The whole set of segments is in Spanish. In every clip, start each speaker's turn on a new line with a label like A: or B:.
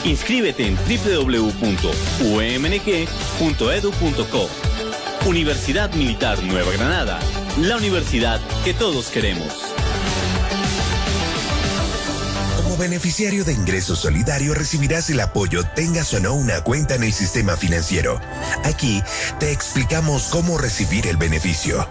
A: Inscríbete en www.umng.edu.co. Universidad Militar Nueva Granada, la universidad que todos queremos.
B: Como beneficiario de Ingreso Solidario recibirás el apoyo tengas o no una cuenta en el sistema financiero. Aquí te explicamos cómo recibir el beneficio.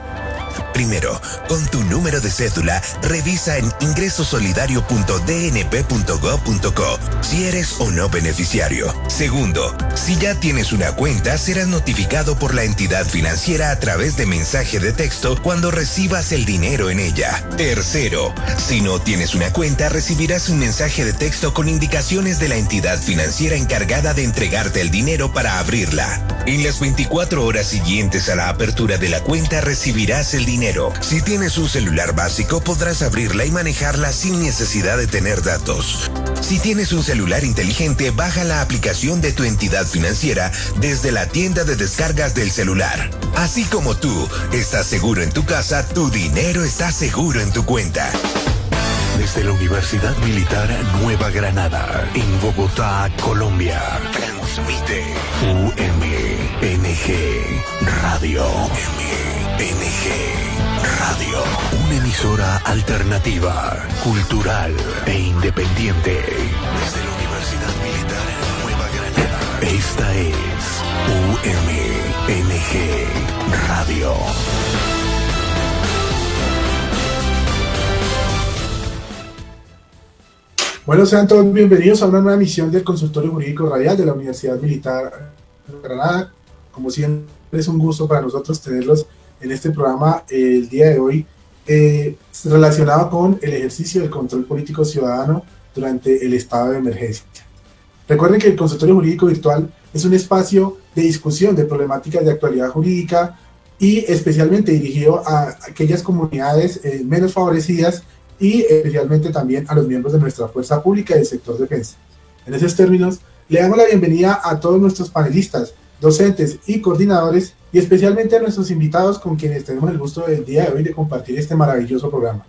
B: Primero, con tu número de cédula, revisa en ingresosolidario.dnp.gov.co si eres o no beneficiario. Segundo, si ya tienes una cuenta, serás notificado por la entidad financiera a través de mensaje de texto cuando recibas el dinero en ella. Tercero, si no tienes una cuenta, recibirás un mensaje de texto con indicaciones de la entidad financiera encargada de entregarte el dinero para abrirla. En las 24 horas siguientes a la apertura de la cuenta recibirás el dinero. Si tienes un celular básico, podrás abrirla y manejarla sin necesidad de tener datos. Si tienes un celular inteligente, baja la aplicación de tu entidad financiera desde la tienda de descargas del celular. Así como tú estás seguro en tu casa, tu dinero está seguro en tu cuenta.
C: Desde la Universidad Militar Nueva Granada, en Bogotá, Colombia, transmite UMNG Radio. UMNG Radio. Una emisora alternativa, cultural e independiente. Desde la Universidad Militar Nueva Granada. Esta es UMNG Radio.
D: Bueno, sean todos bienvenidos a una nueva emisión del Consultorio Jurídico Radial de la Universidad Militar de Granada. Como siempre, es un gusto para nosotros tenerlos en este programa el día de hoy, relacionado con el ejercicio del control político ciudadano durante el estado de emergencia. Recuerden que el Consultorio Jurídico Virtual es un espacio de discusión de problemáticas de actualidad jurídica y especialmente dirigido a aquellas comunidades menos favorecidas y especialmente también a los miembros de nuestra fuerza pública y del sector defensa. En esos términos, le damos la bienvenida a todos nuestros panelistas, docentes y coordinadores, y especialmente a nuestros invitados con quienes tenemos el gusto del día de hoy de compartir este maravilloso programa.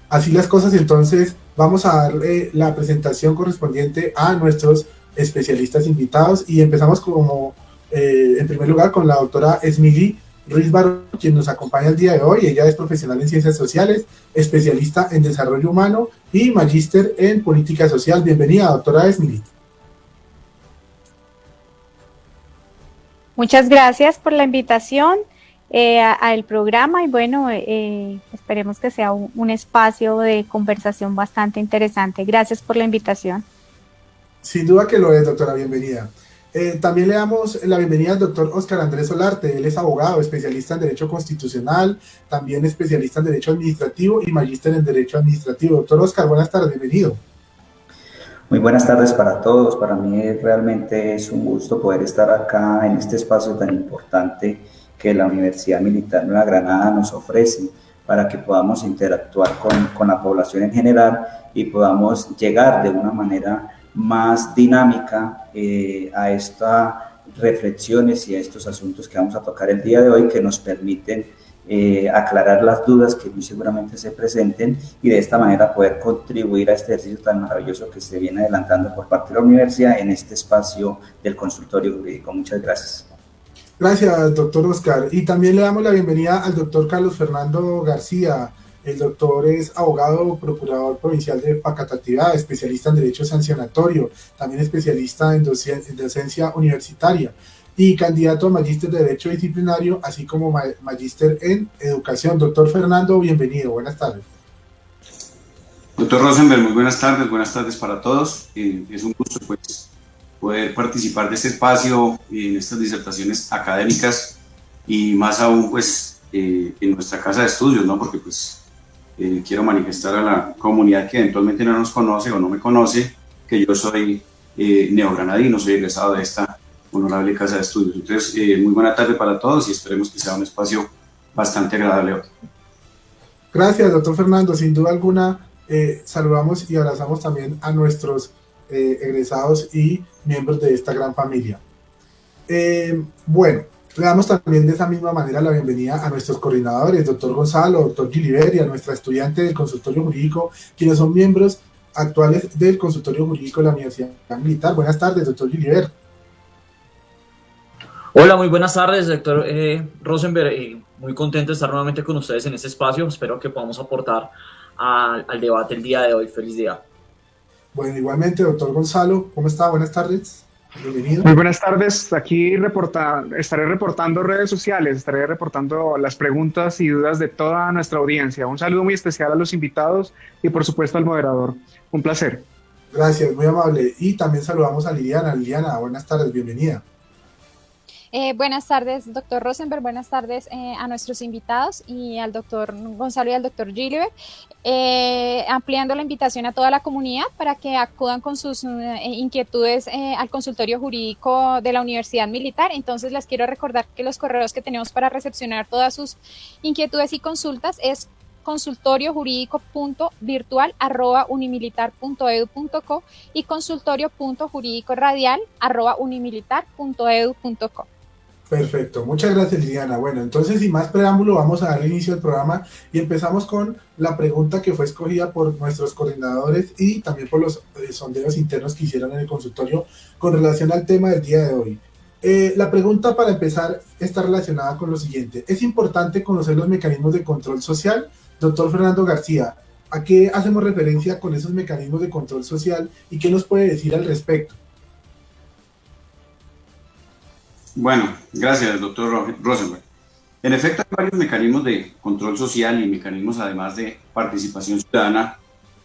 D: Así las cosas, entonces, vamos a darle la presentación correspondiente a nuestros especialistas invitados y empezamos en primer lugar con la doctora Esmily Ruiz Barón, quien nos acompaña el día de hoy. Ella es profesional en Ciencias Sociales, especialista en Desarrollo Humano y magíster en Política Social. Bienvenida, doctora Esmily.
E: Muchas gracias por la invitación al programa y bueno, esperemos que sea un espacio de conversación bastante interesante. Gracias por la invitación.
D: Sin duda que lo es, doctora, bienvenida. También le damos la bienvenida al doctor Óscar Andrés Solarte. Él es abogado, especialista en Derecho Constitucional, también especialista en Derecho Administrativo y magíster en Derecho Administrativo. Doctor Óscar, buenas tardes, bienvenido.
F: Muy buenas tardes para todos. Para mí realmente es un gusto poder estar acá en este espacio tan importante que la Universidad Militar Nueva Granada nos ofrece para que podamos interactuar con la población en general y podamos llegar de una manera más dinámica a estas reflexiones y a estos asuntos que vamos a tocar el día de hoy, que nos permiten aclarar las dudas que muy seguramente se presenten y de esta manera poder contribuir a este ejercicio tan maravilloso que se viene adelantando por parte de la universidad en este espacio del consultorio jurídico. Muchas gracias.
D: Gracias, doctor Óscar. Y también le damos la bienvenida al doctor Carlos Fernando García. El doctor es abogado, procurador provincial de Facatativá, especialista en Derecho Sancionatorio, también especialista en docencia universitaria y candidato a magíster de Derecho Disciplinario, así como magíster en Educación. Doctor Fernando, bienvenido, buenas tardes.
G: Doctor Rosenberg, muy buenas tardes para todos. Es un gusto pues, poder participar de este espacio en estas disertaciones académicas y más aún pues en nuestra casa de estudios, ¿no? Porque pues quiero manifestar a la comunidad que eventualmente no nos conoce o no me conoce, que yo soy neogranadino, soy egresado de esta honorable casa de estudios. Entonces, muy buena tarde para todos y esperemos que sea un espacio bastante agradable hoy.
D: Gracias, doctor Fernando. Sin duda alguna, saludamos y abrazamos también a nuestros egresados y miembros de esta gran familia. Bueno, le damos también de esa misma manera la bienvenida a nuestros coordinadores, doctor Gonzalo, doctor Gilibert, y a nuestra estudiante del consultorio jurídico, quienes son miembros actuales del consultorio jurídico de la Universidad Militar. Buenas tardes, doctor Gilibert.
H: Hola, muy buenas tardes, doctor Rosenberg. Muy contento de estar nuevamente con ustedes en este espacio. Espero que podamos aportar al debate el día de hoy. Feliz día.
D: Bueno, igualmente, doctor Gonzalo, ¿cómo está? Buenas tardes. Bienvenido.
I: Muy buenas tardes. Aquí estaré reportando redes sociales, estaré reportando las preguntas y dudas de toda nuestra audiencia. Un saludo muy especial a los invitados y por supuesto al moderador. Un placer.
D: Gracias, muy amable. Y también saludamos a Liliana. Liliana, buenas tardes, bienvenida.
J: Buenas tardes, doctor Rosenberg, buenas tardes a nuestros invitados y al doctor Gonzalo y al doctor Gilibert, ampliando la invitación a toda la comunidad para que acudan con sus inquietudes al consultorio jurídico de la Universidad Militar. Entonces les quiero recordar que los correos que tenemos para recepcionar todas sus inquietudes y consultas es consultoriojurídico.virtual@unimilitar.edu.co y consultorio.jurídicoradial@unimilitar.edu.co.
D: Perfecto, muchas gracias Liliana. Bueno, entonces sin más preámbulo vamos a dar inicio al programa y empezamos con la pregunta que fue escogida por nuestros coordinadores y también por los sondeos internos que hicieron en el consultorio con relación al tema del día de hoy. La pregunta para empezar está relacionada con lo siguiente. ¿Es importante conocer los mecanismos de control social? Doctor Fernando García, ¿a qué hacemos referencia con esos mecanismos de control social y qué nos puede decir al respecto?
G: Bueno, gracias, doctor Rosenberg. En efecto, hay varios mecanismos de control social y mecanismos además de participación ciudadana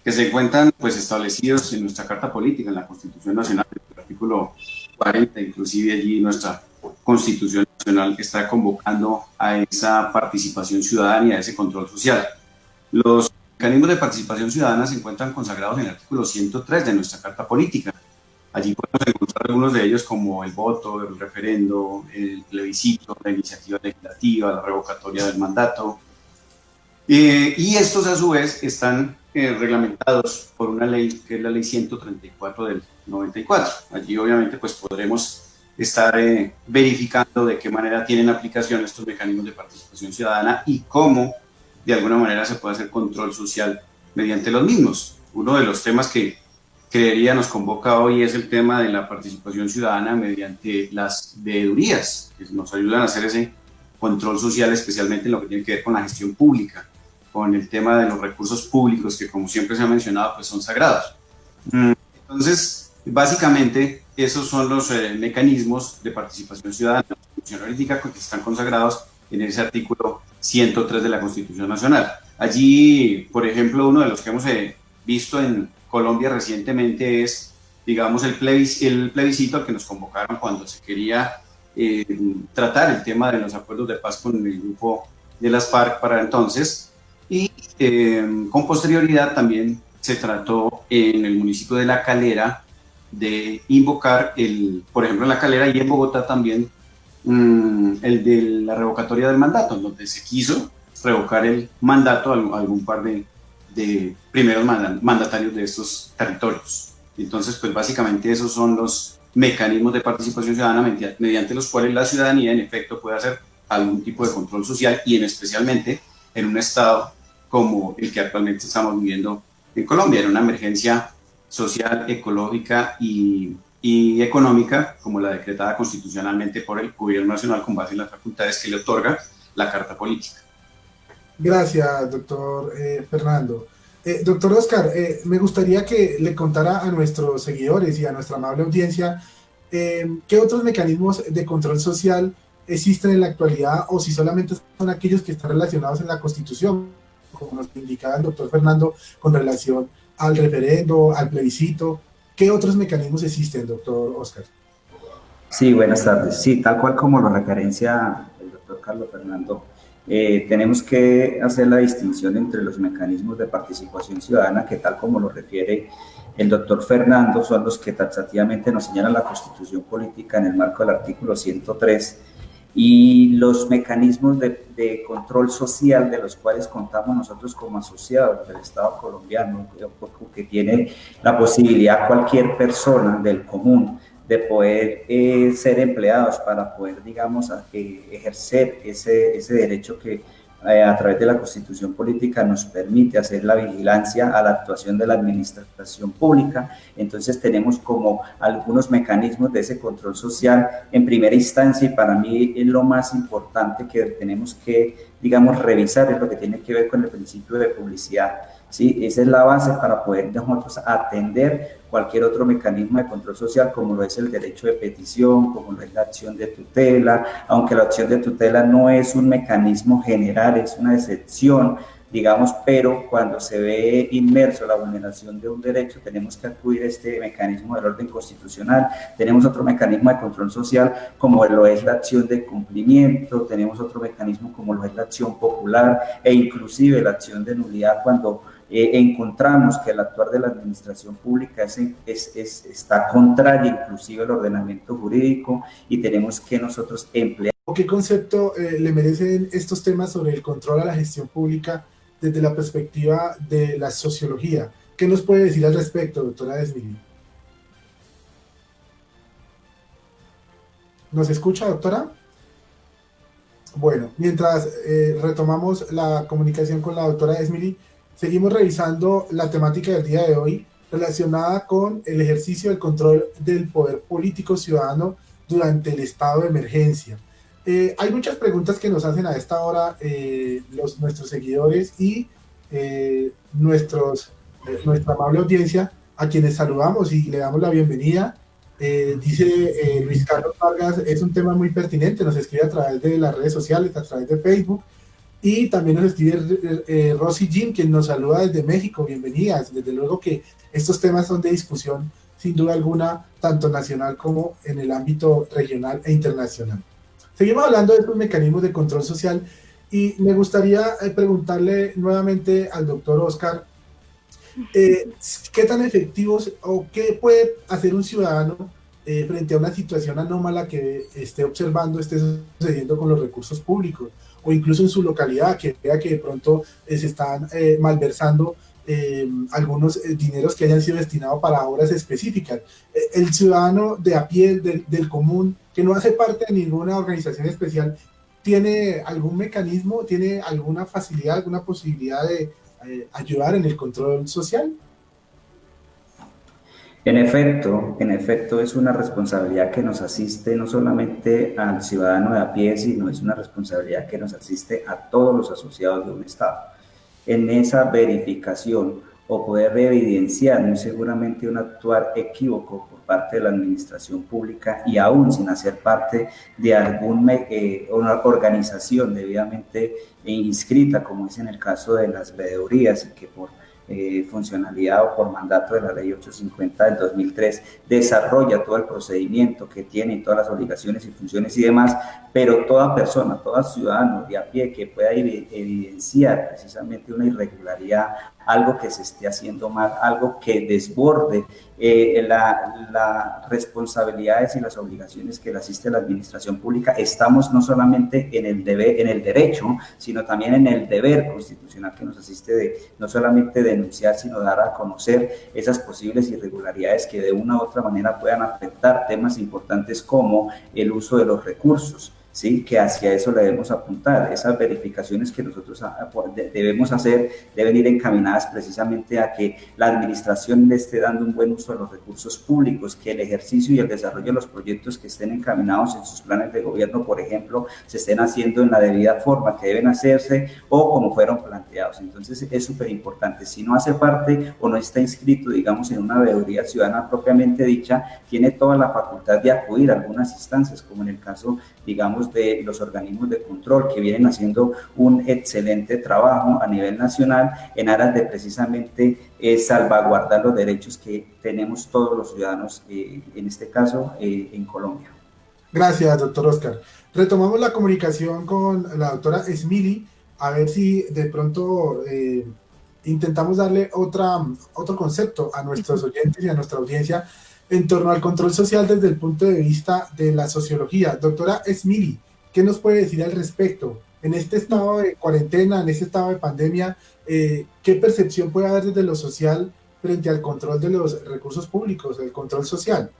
G: que se encuentran pues establecidos en nuestra Carta Política, en la Constitución Nacional, el artículo 40, inclusive allí nuestra Constitución Nacional está convocando a esa participación ciudadana y a ese control social. Los mecanismos de participación ciudadana se encuentran consagrados en el artículo 103 de nuestra Carta Política. Allí podemos encontrar algunos de ellos como el voto, el referendo, el plebiscito, la iniciativa legislativa, la revocatoria del mandato. Y estos a su vez están reglamentados por una ley que es la ley 134 del 94. Allí obviamente pues podremos estar verificando de qué manera tienen aplicación estos mecanismos de participación ciudadana y cómo de alguna manera se puede hacer control social mediante los mismos. Uno de los temas que creería nos convoca hoy es el tema de la participación ciudadana mediante las veedurías, que nos ayudan a hacer ese control social, especialmente en lo que tiene que ver con la gestión pública, con el tema de los recursos públicos, que como siempre se ha mencionado, pues son sagrados. Entonces, básicamente, esos son los mecanismos de participación ciudadana que están consagrados en ese artículo 103 de la Constitución Nacional. Allí, por ejemplo, uno de los que hemos visto en Colombia recientemente es, digamos, el plebiscito al que nos convocaron cuando se quería tratar el tema de los acuerdos de paz con el grupo de las FARC para entonces, y con posterioridad también se trató en el municipio de La Calera de invocar, por ejemplo en La Calera y en Bogotá también, el de la revocatoria del mandato, en donde se quiso revocar el mandato a algún par de primeros mandatarios de estos territorios. Entonces, pues básicamente esos son los mecanismos de participación ciudadana mediante los cuales la ciudadanía en efecto puede hacer algún tipo de control social y especialmente en un estado como el que actualmente estamos viviendo en Colombia, en una emergencia social, ecológica y económica como la decretada constitucionalmente por el Gobierno Nacional con base en las facultades que le otorga la Carta Política.
D: Gracias, doctor Fernando. Doctor Oscar, me gustaría que le contara a nuestros seguidores y a nuestra amable audiencia qué otros mecanismos de control social existen en la actualidad o si solamente son aquellos que están relacionados en la Constitución, como nos indicaba el doctor Fernando con relación al referendo, al plebiscito. ¿Qué otros mecanismos existen, doctor Oscar?
F: Sí, buenas tardes. Sí, tal cual como lo referencia el doctor Carlos Fernando, tenemos que hacer la distinción entre los mecanismos de participación ciudadana que tal como lo refiere el doctor Fernando son los que taxativamente nos señala la Constitución Política en el marco del artículo 103 y los mecanismos de control social de los cuales contamos nosotros como asociados del Estado colombiano, que tiene la posibilidad cualquier persona del común de poder ser empleados para poder, digamos, ejercer ese derecho que a través de la Constitución Política nos permite hacer la vigilancia a la actuación de la administración pública. Entonces tenemos como algunos mecanismos de ese control social en primera instancia, y para mí es lo más importante que tenemos que, digamos, revisar, es lo que tiene que ver con el principio de publicidad. ¿Sí? Esa es la base para poder nosotros atender cualquier otro mecanismo de control social, como lo es el derecho de petición, como lo es la acción de tutela, aunque la acción de tutela no es un mecanismo general, es una excepción, digamos, pero cuando se ve inmerso la vulneración de un derecho, tenemos que acudir a este mecanismo del orden constitucional. Tenemos otro mecanismo de control social, como lo es la acción de cumplimiento, tenemos otro mecanismo como lo es la acción popular, e inclusive la acción de nulidad cuando encontramos que el actuar de la administración pública está contrario inclusive al ordenamiento jurídico, y tenemos que nosotros emplear.
D: ¿Qué concepto le merecen estos temas sobre el control a la gestión pública desde la perspectiva de la sociología? ¿Qué nos puede decir al respecto, doctora Desmili? ¿Nos escucha, doctora? Bueno, mientras retomamos la comunicación con la doctora Desmili, seguimos revisando la temática del día de hoy relacionada con el ejercicio del control del poder político ciudadano durante el estado de emergencia. Hay muchas preguntas que nos hacen a esta hora nuestros seguidores y nuestra amable audiencia, a quienes saludamos y le damos la bienvenida. Dice Luis Carlos Vargas, es un tema muy pertinente, nos escribe a través de las redes sociales, a través de Facebook. Y también nos escribe Rosy Jim, quien nos saluda desde México. Bienvenidas. Desde luego que estos temas son de discusión, sin duda alguna, tanto nacional como en el ámbito regional e internacional. Seguimos hablando de estos mecanismos de control social y me gustaría preguntarle nuevamente al doctor Oscar, ¿qué tan efectivos o qué puede hacer un ciudadano frente a una situación anómala que esté observando, esté sucediendo con los recursos públicos, o incluso en su localidad, que vea que de pronto se están malversando algunos dineros que hayan sido destinados para obras específicas? El ciudadano de a pie, del común, que no hace parte de ninguna organización especial, ¿tiene algún mecanismo, tiene alguna facilidad, alguna posibilidad de ayudar en el control social?
F: En efecto, es una responsabilidad que nos asiste no solamente al ciudadano de a pie, sino es una responsabilidad que nos asiste a todos los asociados de un Estado. En esa verificación o poder evidenciar muy seguramente un actuar equívoco por parte de la administración pública, y aún sin hacer parte de una organización debidamente inscrita, como es en el caso de las veedurías, y que por funcionalidad o por mandato de la ley 850 del 2003 desarrolla todo el procedimiento que tiene y todas las obligaciones y funciones y demás, pero toda persona, todo ciudadano de a pie que pueda evidenciar precisamente una irregularidad, algo que se esté haciendo mal, algo que desborde las responsabilidades y las obligaciones que le asiste la administración pública, estamos no solamente en el derecho, sino también en el deber constitucional que nos asiste de no solamente denunciar, sino dar a conocer esas posibles irregularidades que de una u otra manera puedan afectar temas importantes como el uso de los recursos. ¿Sí? Que hacia eso le debemos apuntar. Esas verificaciones que nosotros debemos hacer deben ir encaminadas precisamente a que la administración le esté dando un buen uso a los recursos públicos, que el ejercicio y el desarrollo de los proyectos que estén encaminados en sus planes de gobierno, por ejemplo, se estén haciendo en la debida forma que deben hacerse o como fueron planteados. Entonces es súper importante. Si no hace parte o no está inscrito, digamos, en una veeduría ciudadana propiamente dicha, tiene toda la facultad de acudir a algunas instancias, como en el caso, digamos, de los organismos de control, que vienen haciendo un excelente trabajo a nivel nacional en aras de precisamente salvaguardar los derechos que tenemos todos los ciudadanos, en este caso en Colombia.
D: Gracias, doctor Oscar. Retomamos la comunicación con la doctora Esmili, a ver si de pronto intentamos darle otro concepto a nuestros oyentes y a nuestra audiencia en torno al control social desde el punto de vista de la sociología. Doctora Esmili, ¿qué nos puede decir al respecto? En este estado de cuarentena, en este estado de pandemia, ¿qué percepción puede haber desde lo social frente al control de los recursos públicos, el control social?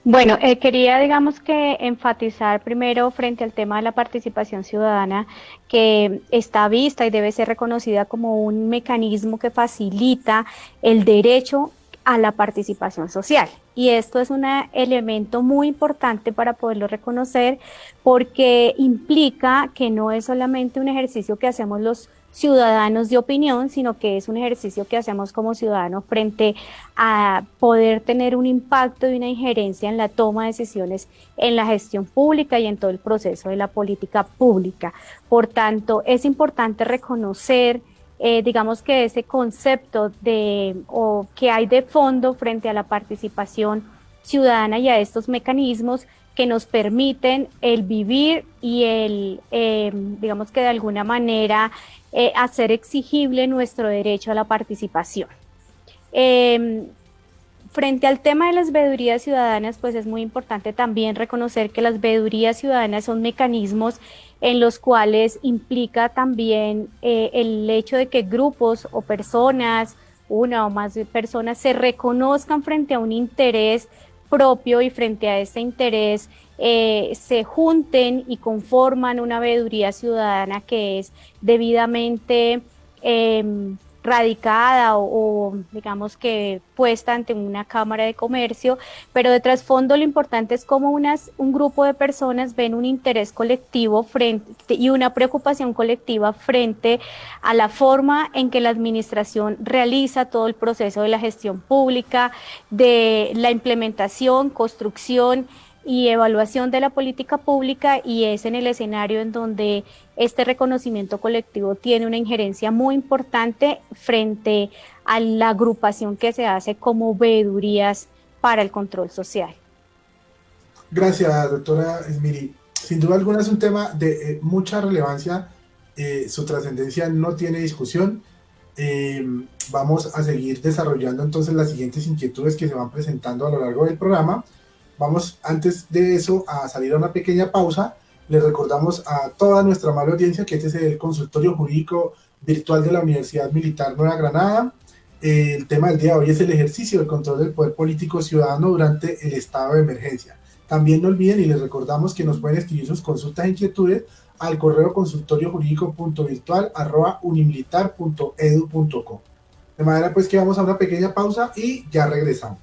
E: Bueno, quería, digamos que enfatizar primero frente al tema de la participación ciudadana, que está vista y debe ser reconocida como un mecanismo que facilita el derecho a la participación social. Y esto es un elemento muy importante para poderlo reconocer, porque implica que no es solamente un ejercicio que hacemos los ciudadanos de opinión, sino que es un ejercicio que hacemos como ciudadanos frente a poder tener un impacto y una injerencia en la toma de decisiones en la gestión pública y en todo el proceso de la política pública. Por tanto, es importante reconocer digamos que ese concepto o que hay de fondo frente a la participación ciudadana y a estos mecanismos que nos permiten el vivir y digamos que de alguna manera hacer exigible nuestro derecho a la participación. Frente al tema de las veedurías ciudadanas, pues es muy importante también reconocer que las veedurías ciudadanas son mecanismos en los cuales implica también el hecho de que grupos o personas, una o más personas, se reconozcan frente a un interés propio y frente a este interés se junten y conforman una veeduría ciudadana que es debidamente radicada o digamos que puesta ante una Cámara de Comercio, pero de trasfondo lo importante es cómo un grupo de personas ven un interés colectivo y una preocupación colectiva frente a la forma en que la administración realiza todo el proceso de la gestión pública, de la implementación, construcción y evaluación de la política pública, y es en el escenario en donde este reconocimiento colectivo tiene una injerencia muy importante frente a la agrupación que se hace como veedurías para el control social.
D: Gracias, doctora Esmiri. Sin duda alguna es un tema de mucha relevancia, su trascendencia no tiene discusión. Vamos a seguir desarrollando entonces las siguientes inquietudes que se van presentando a lo largo del programa. Vamos antes de eso a salir a una pequeña pausa. Les recordamos a toda nuestra amable audiencia que este es el consultorio jurídico virtual de la Universidad Militar Nueva Granada. El tema del día de hoy es el ejercicio del control del poder político ciudadano durante el estado de emergencia. También no olviden y les recordamos que nos pueden escribir sus consultas e inquietudes al correo consultoriojurídico.virtual@unimilitar.edu.co. De manera pues que vamos a una pequeña pausa y ya regresamos.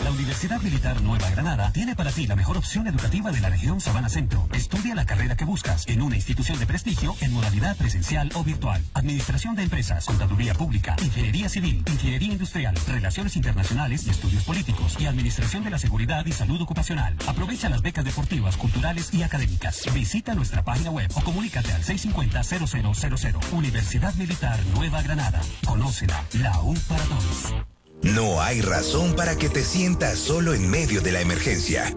K: La Universidad Militar Nueva Granada tiene para ti la mejor opción educativa de la región Sabana Centro. Estudia la carrera que buscas en una institución de prestigio en modalidad presencial o virtual. Administración de empresas, contaduría pública, ingeniería civil, ingeniería industrial, relaciones internacionales y estudios políticos, y administración de la seguridad y salud ocupacional. Aprovecha las becas deportivas, culturales y académicas. Visita nuestra página web o comunícate al 650-0000. Universidad Militar Nueva Granada. Conócela, la U para todos.
B: No hay razón para que te sientas solo en medio de la emergencia.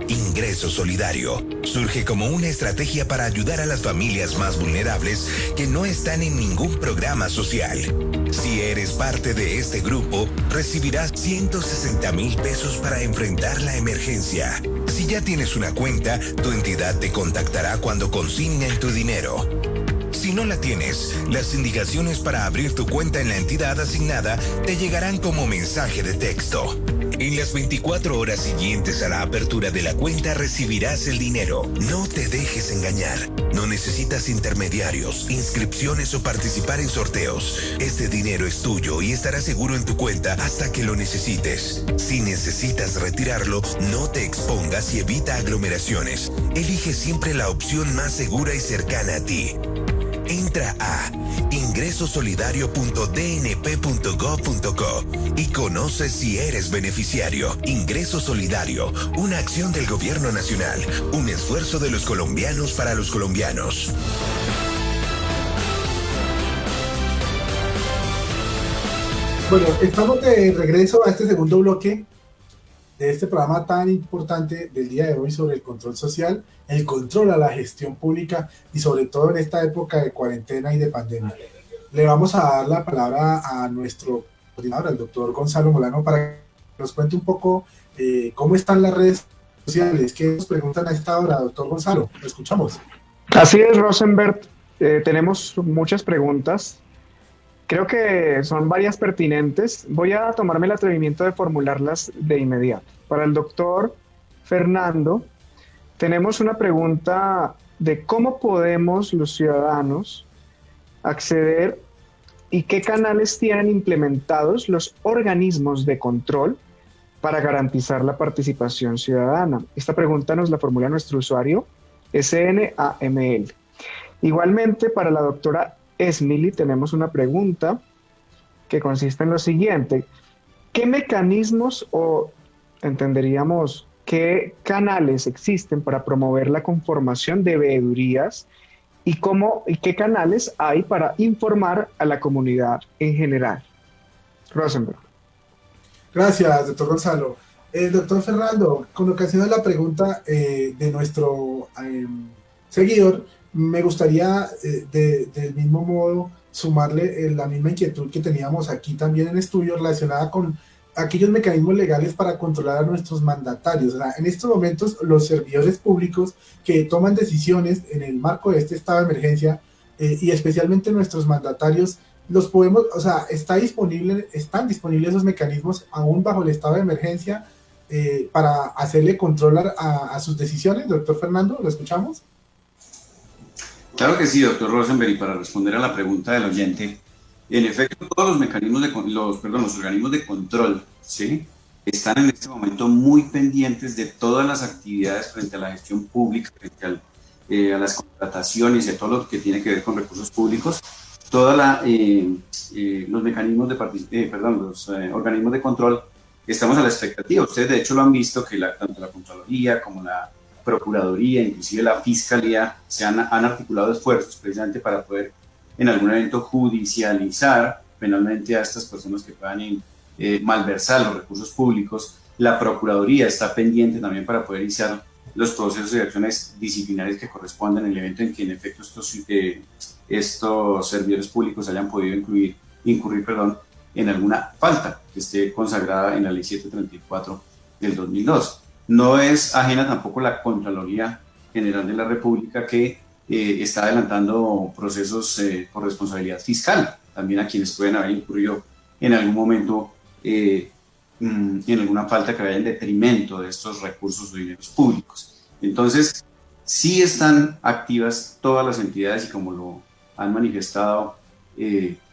B: Ingreso Solidario surge como una estrategia para ayudar a las familias más vulnerables que no están en ningún programa social. Si eres parte de este grupo, recibirás 160,000 pesos para enfrentar la emergencia. Si ya tienes una cuenta, tu entidad te contactará cuando consignen tu dinero. Si no la tienes, las indicaciones para abrir tu cuenta en la entidad asignada te llegarán como mensaje de texto. En las 24 horas siguientes a la apertura de la cuenta recibirás el dinero. No te dejes engañar. No necesitas intermediarios, inscripciones o participar en sorteos. Este dinero es tuyo y estará seguro en tu cuenta hasta que lo necesites. Si necesitas retirarlo, no te expongas y evita aglomeraciones. Elige siempre la opción más segura y cercana a ti. Entra a ingresosolidario.dnp.gov.co y conoce si eres beneficiario. Ingreso Solidario, una acción del Gobierno Nacional, un esfuerzo de los colombianos para los colombianos.
D: Bueno, estamos de regreso a este segundo bloque de este programa tan importante del día de hoy sobre el control social, el control a la gestión pública y sobre todo en esta época de cuarentena y de pandemia. Le vamos a dar la palabra a nuestro coordinador, al doctor Gonzalo Molano, para que nos cuente un poco cómo están las redes sociales. ¿Qué nos preguntan a esta hora, doctor Gonzalo? Lo escuchamos.
I: Así es, Rosenberg. Tenemos muchas preguntas. Creo que son varias pertinentes. Voy a tomarme el atrevimiento de formularlas de inmediato. Para el doctor Fernando, tenemos una pregunta de cómo podemos los ciudadanos acceder y qué canales tienen implementados los organismos de control para garantizar la participación ciudadana. Esta pregunta nos la formula nuestro usuario SNAML. Igualmente, para la doctora Esmili tenemos una pregunta que consiste en lo siguiente: ¿qué mecanismos o entenderíamos qué canales existen para promover la conformación de veedurías y qué canales hay para informar a la comunidad en general? Rosenberg.
D: Gracias, doctor Gonzalo. Doctor Fernando, con ocasión de la pregunta de nuestro seguidor, me gustaría del mismo modo sumarle la misma inquietud que teníamos aquí también en estudio relacionada con aquellos mecanismos legales para controlar a nuestros mandatarios. O sea, en estos momentos los servidores públicos que toman decisiones en el marco de este estado de emergencia y especialmente nuestros mandatarios, los podemos, o sea, están disponibles esos mecanismos aún bajo el estado de emergencia para hacerle control a sus decisiones. Doctor Fernando, ¿lo escuchamos?
G: Claro que sí, doctor Rosenberg, y para responder a la pregunta del oyente, en efecto, todos los mecanismos los organismos de control, ¿sí?, están en este momento muy pendientes de todas las actividades frente a la gestión pública, frente a las contrataciones y a todo lo que tiene que ver con recursos públicos. Los mecanismos los organismos de control, estamos a la expectativa. Ustedes de hecho lo han visto que tanto la Contraloría como la Procuraduría, inclusive la Fiscalía, han articulado esfuerzos precisamente para poder en algún evento judicializar penalmente a estas personas que puedan malversar los recursos públicos. La Procuraduría está pendiente también para poder iniciar los procesos de acciones disciplinarias que corresponden en el evento en que en efecto estos servidores públicos hayan podido incurrir en alguna falta que esté consagrada en la Ley 734 del 2002. No es ajena tampoco la Contraloría General de la República, que está adelantando procesos por responsabilidad fiscal, también a quienes pueden haber incurrido en algún momento en alguna falta que vaya en detrimento de estos recursos o dineros públicos. Entonces, sí están activas todas las entidades y como lo han manifestado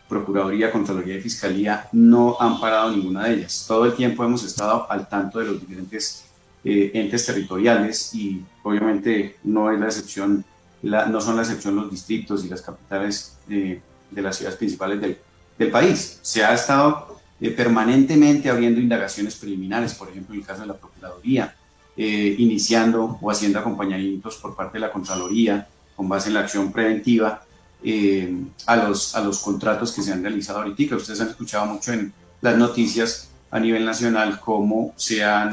G: Procuraduría, Contraloría y Fiscalía, no han parado ninguna de ellas. Todo el tiempo hemos estado al tanto de los diferentes entes territoriales y obviamente no es la excepción, no son la excepción los distritos y las capitales de las ciudades principales del país. Se ha estado permanentemente abriendo indagaciones preliminares, por ejemplo en el caso de la Procuraduría, iniciando o haciendo acompañamientos por parte de la Contraloría con base en la acción preventiva a los contratos que se han realizado ahorita. Ustedes han escuchado mucho en las noticias a nivel nacional cómo se han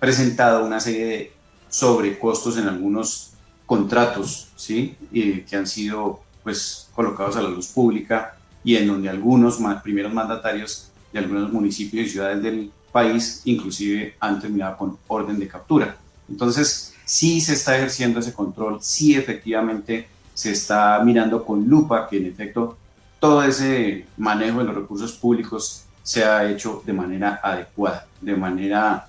G: presentado una serie de sobrecostos en algunos contratos, ¿sí?, que han sido pues colocados a la luz pública y en donde algunos primeros mandatarios de algunos municipios y ciudades del país inclusive han terminado con orden de captura. Entonces sí se está ejerciendo ese control, sí efectivamente se está mirando con lupa que en efecto todo ese manejo de los recursos públicos se ha hecho de manera adecuada, de manera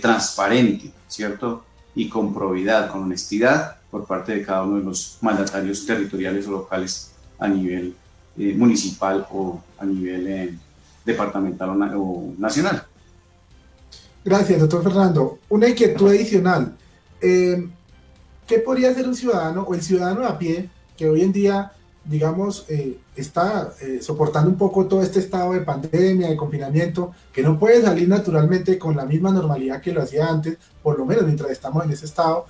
G: transparente, ¿cierto?, y con probidad, con honestidad por parte de cada uno de los mandatarios territoriales o locales a nivel municipal o a nivel departamental o nacional.
D: Gracias, doctor Fernando. Una inquietud adicional. ¿Qué podría hacer un ciudadano o el ciudadano a pie que hoy en día, digamos, está soportando un poco todo este estado de pandemia, de confinamiento, que no puede salir naturalmente con la misma normalidad que lo hacía antes, por lo menos mientras estamos en ese estado?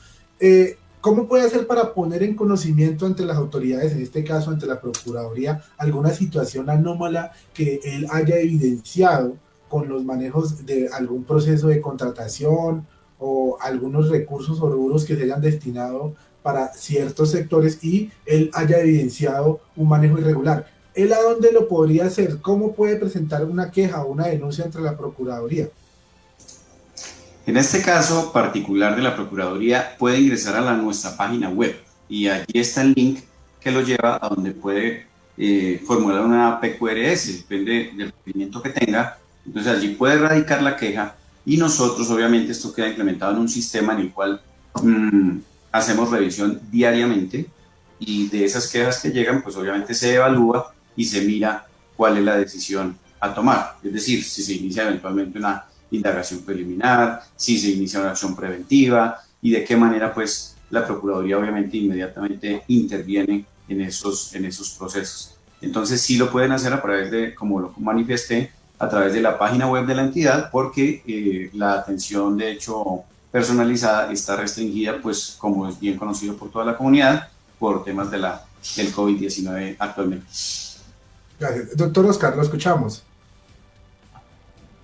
D: ¿Cómo puede hacer para poner en conocimiento ante las autoridades, en este caso ante la Procuraduría, alguna situación anómala que él haya evidenciado con los manejos de algún proceso de contratación o algunos recursos o rubros que se hayan destinado para ciertos sectores y él haya evidenciado un manejo irregular? ¿Él a dónde lo podría hacer? ¿Cómo puede presentar una queja o una denuncia ante la Procuraduría?
G: En este caso particular de la Procuraduría puede ingresar a nuestra página web y allí está el link que lo lleva a donde puede formular una PQRS, depende del requerimiento que tenga. Entonces allí puede radicar la queja y nosotros obviamente esto queda implementado en un sistema en el cual hacemos revisión diariamente y de esas quejas que llegan pues obviamente se evalúa y se mira cuál es la decisión a tomar, es decir, si se inicia eventualmente una indagación preliminar, si se inicia una acción preventiva y de qué manera pues la Procuraduría obviamente inmediatamente interviene en esos procesos. Entonces sí lo pueden hacer a través de, como lo manifesté, a través de la página web de la entidad, porque la atención de hecho personalizada está restringida, pues como es bien conocido por toda la comunidad, por temas del COVID-19 actualmente.
D: Gracias. Doctor Oscar, lo escuchamos.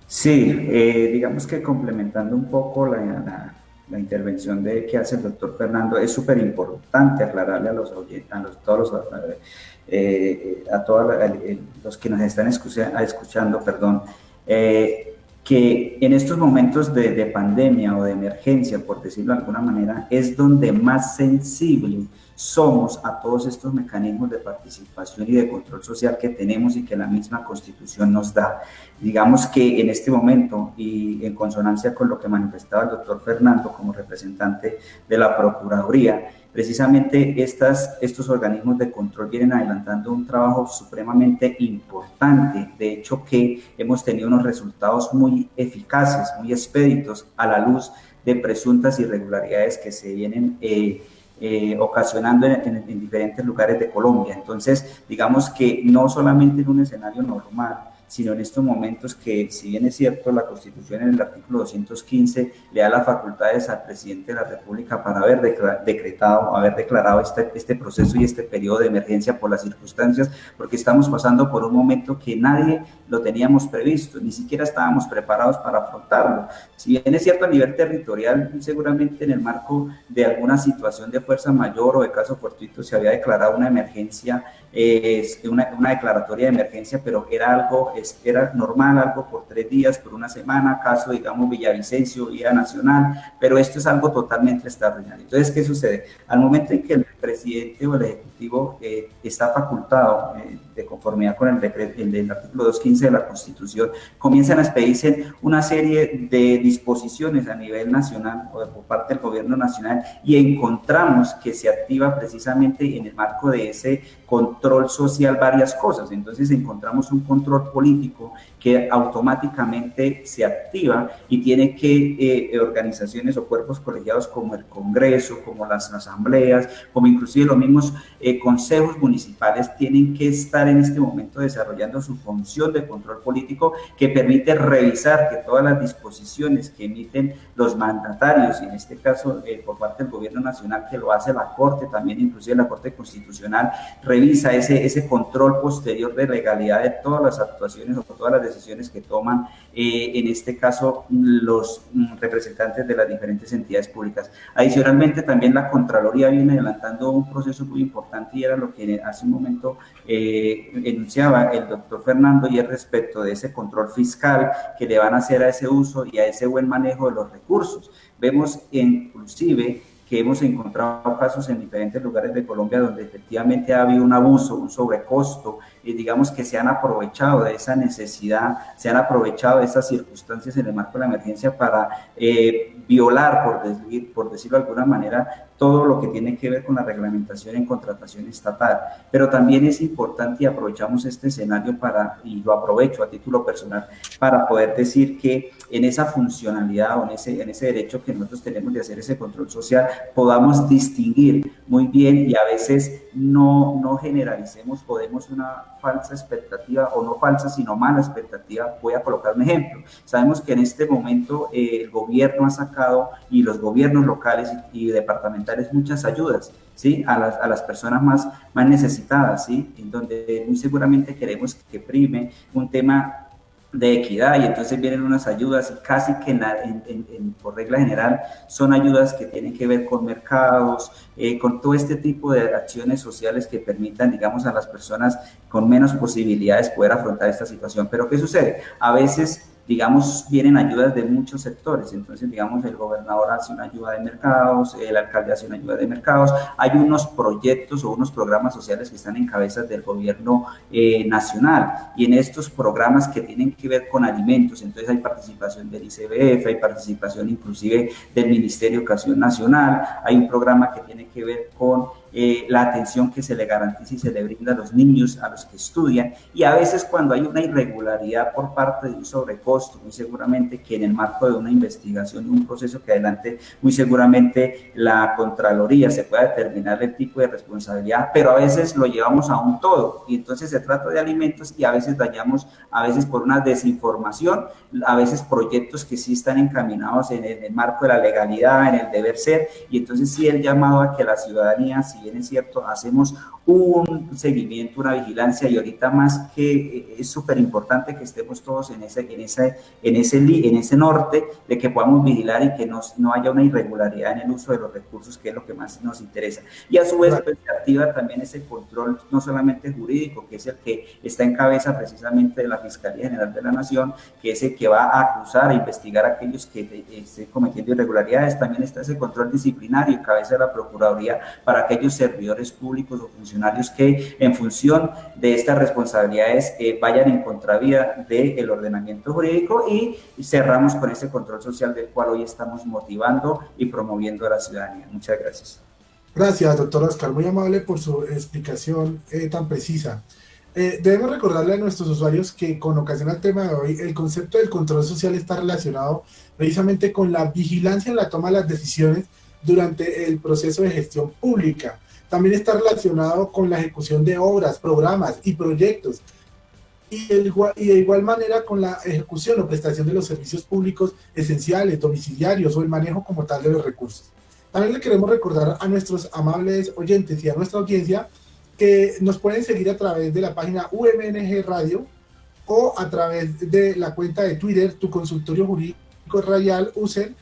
F: Sí, digamos que complementando un poco la intervención que hace el doctor Fernando, es súper importante aclararle a todos los que nos están escuchando, que en estos momentos de pandemia o de emergencia, por decirlo de alguna manera, es donde más sensible somos a todos estos mecanismos de participación y de control social que tenemos y que la misma Constitución nos da. Digamos que en este momento, y en consonancia con lo que manifestaba el doctor Fernando como representante de la Procuraduría, precisamente estos organismos de control vienen adelantando un trabajo supremamente importante, de hecho que hemos tenido unos resultados muy eficaces, muy expeditos a la luz de presuntas irregularidades que se vienen ocasionando en diferentes lugares de Colombia. Entonces, digamos que no solamente en un escenario normal, sino en estos momentos que, si bien es cierto, la Constitución en el artículo 215 le da las facultades al presidente de la República para haber declarado este proceso y este periodo de emergencia por las circunstancias, porque estamos pasando por un momento que nadie lo teníamos previsto, ni siquiera estábamos preparados para afrontarlo. Si bien es cierto a nivel territorial, seguramente en el marco de alguna situación de fuerza mayor o de caso fortuito se había declarado una emergencia, una declaratoria de emergencia, pero era normal, algo por 3 días, por una semana, caso, digamos, Villavicencio, vía nacional, pero esto es algo totalmente extraordinario. Entonces, ¿qué sucede? Al momento en que el presidente o el Ejecutivo está facultado, de conformidad con el artículo 215 de la Constitución, comienzan a expedirse una serie de disposiciones a nivel nacional o por parte del gobierno nacional, y encontramos que se activa precisamente en el marco de ese control social varias cosas. Entonces encontramos un control político que automáticamente se activa y tiene que organizaciones o cuerpos colegiados como el Congreso, como las asambleas, como inclusive los mismos consejos municipales tienen que estar en este momento desarrollando su función de control político, que permite revisar que todas las disposiciones que emiten los mandatarios, y en este caso por parte del gobierno nacional, que lo hace la Corte también, inclusive la Corte Constitucional, revisa ese control posterior de legalidad de todas las actuaciones o todas las decisiones que toman, en este caso, los representantes de las diferentes entidades públicas. Adicionalmente, también la Contraloría viene adelantando un proceso muy importante, y era lo que hace un momento enunciaba el doctor Fernando, y es respecto de ese control fiscal que le van a hacer a ese uso y a ese buen manejo de los recursos. Vemos inclusive que hemos encontrado casos en diferentes lugares de Colombia donde efectivamente ha habido un abuso, un sobrecosto, y digamos que se han aprovechado de esa necesidad, se han aprovechado de esas circunstancias en el marco de la emergencia para violar, por decirlo de alguna manera, todo lo que tiene que ver con la reglamentación en contratación estatal. Pero también es importante, y aprovechamos este escenario y lo aprovecho a título personal, para poder decir que en esa funcionalidad o en ese derecho que nosotros tenemos de hacer ese control social, podamos distinguir muy bien, y a veces no generalicemos, podemos una falsa expectativa, o no falsa, sino mala expectativa. Voy a colocar un ejemplo. Sabemos que en este momento el gobierno ha sacado, y los gobiernos locales y departamentales, muchas ayudas, ¿sí? a las personas más necesitadas, ¿sí? En donde muy seguramente queremos que prime un tema de equidad, y entonces vienen unas ayudas, y casi que por regla general son ayudas que tienen que ver con mercados, con todo este tipo de acciones sociales que permitan, digamos, a las personas con menos posibilidades poder afrontar esta situación. Pero ¿qué sucede? A veces digamos, vienen ayudas de muchos sectores. Entonces, digamos, el gobernador hace una ayuda de mercados, el alcalde hace una ayuda de mercados, hay unos proyectos o unos programas sociales que están en cabezas del gobierno nacional, y en estos programas que tienen que ver con alimentos, entonces hay participación del ICBF, hay participación inclusive del Ministerio de Educación Nacional, hay un programa que tiene que ver con la atención que se le garantiza y se le brinda a los niños, a los que estudian, y a veces cuando hay una irregularidad por parte de un sobrecosto, muy seguramente que en el marco de una investigación y un proceso que adelante, muy seguramente la Contraloría se pueda determinar el tipo de responsabilidad, pero a veces lo llevamos a un todo, y entonces se trata de alimentos y a veces dañamos, a veces por una desinformación, a veces proyectos que sí están encaminados en el marco de la legalidad, en el deber ser, y entonces sí el llamado a que la ciudadanía, si bien es cierto, hacemos un seguimiento, una vigilancia, y ahorita más que es súper importante que estemos todos en ese norte, de que podamos vigilar y que no haya una irregularidad en el uso de los recursos, que es lo que más nos interesa. Y a su vez, pues, se activa también ese control, no solamente jurídico, que es el que está en cabeza precisamente de la Fiscalía General de la Nación, que es el que va a acusar, a investigar a aquellos que estén cometiendo irregularidades. También está ese control disciplinario en cabeza de la Procuraduría para aquellos servidores públicos o funcionarios que en función de estas responsabilidades vayan en contravía del ordenamiento jurídico, y cerramos con ese control social del cual hoy estamos motivando y promoviendo a la ciudadanía. Muchas gracias.
D: Gracias, doctor Oscar, muy amable por su explicación tan precisa. Debemos recordarle a nuestros usuarios que con ocasión al tema de hoy, el concepto del control social está relacionado precisamente con la vigilancia en la toma de las decisiones durante el proceso de gestión pública. También está relacionado con la ejecución de obras, programas y proyectos, y de igual manera con la ejecución o prestación de los servicios públicos esenciales, domiciliarios, o el manejo como tal de los recursos. También le queremos recordar a nuestros amables oyentes y a nuestra audiencia que nos pueden seguir a través de la página UMNG Radio o a través de la cuenta de Twitter, Tu Consultorio Jurídico Radial, usen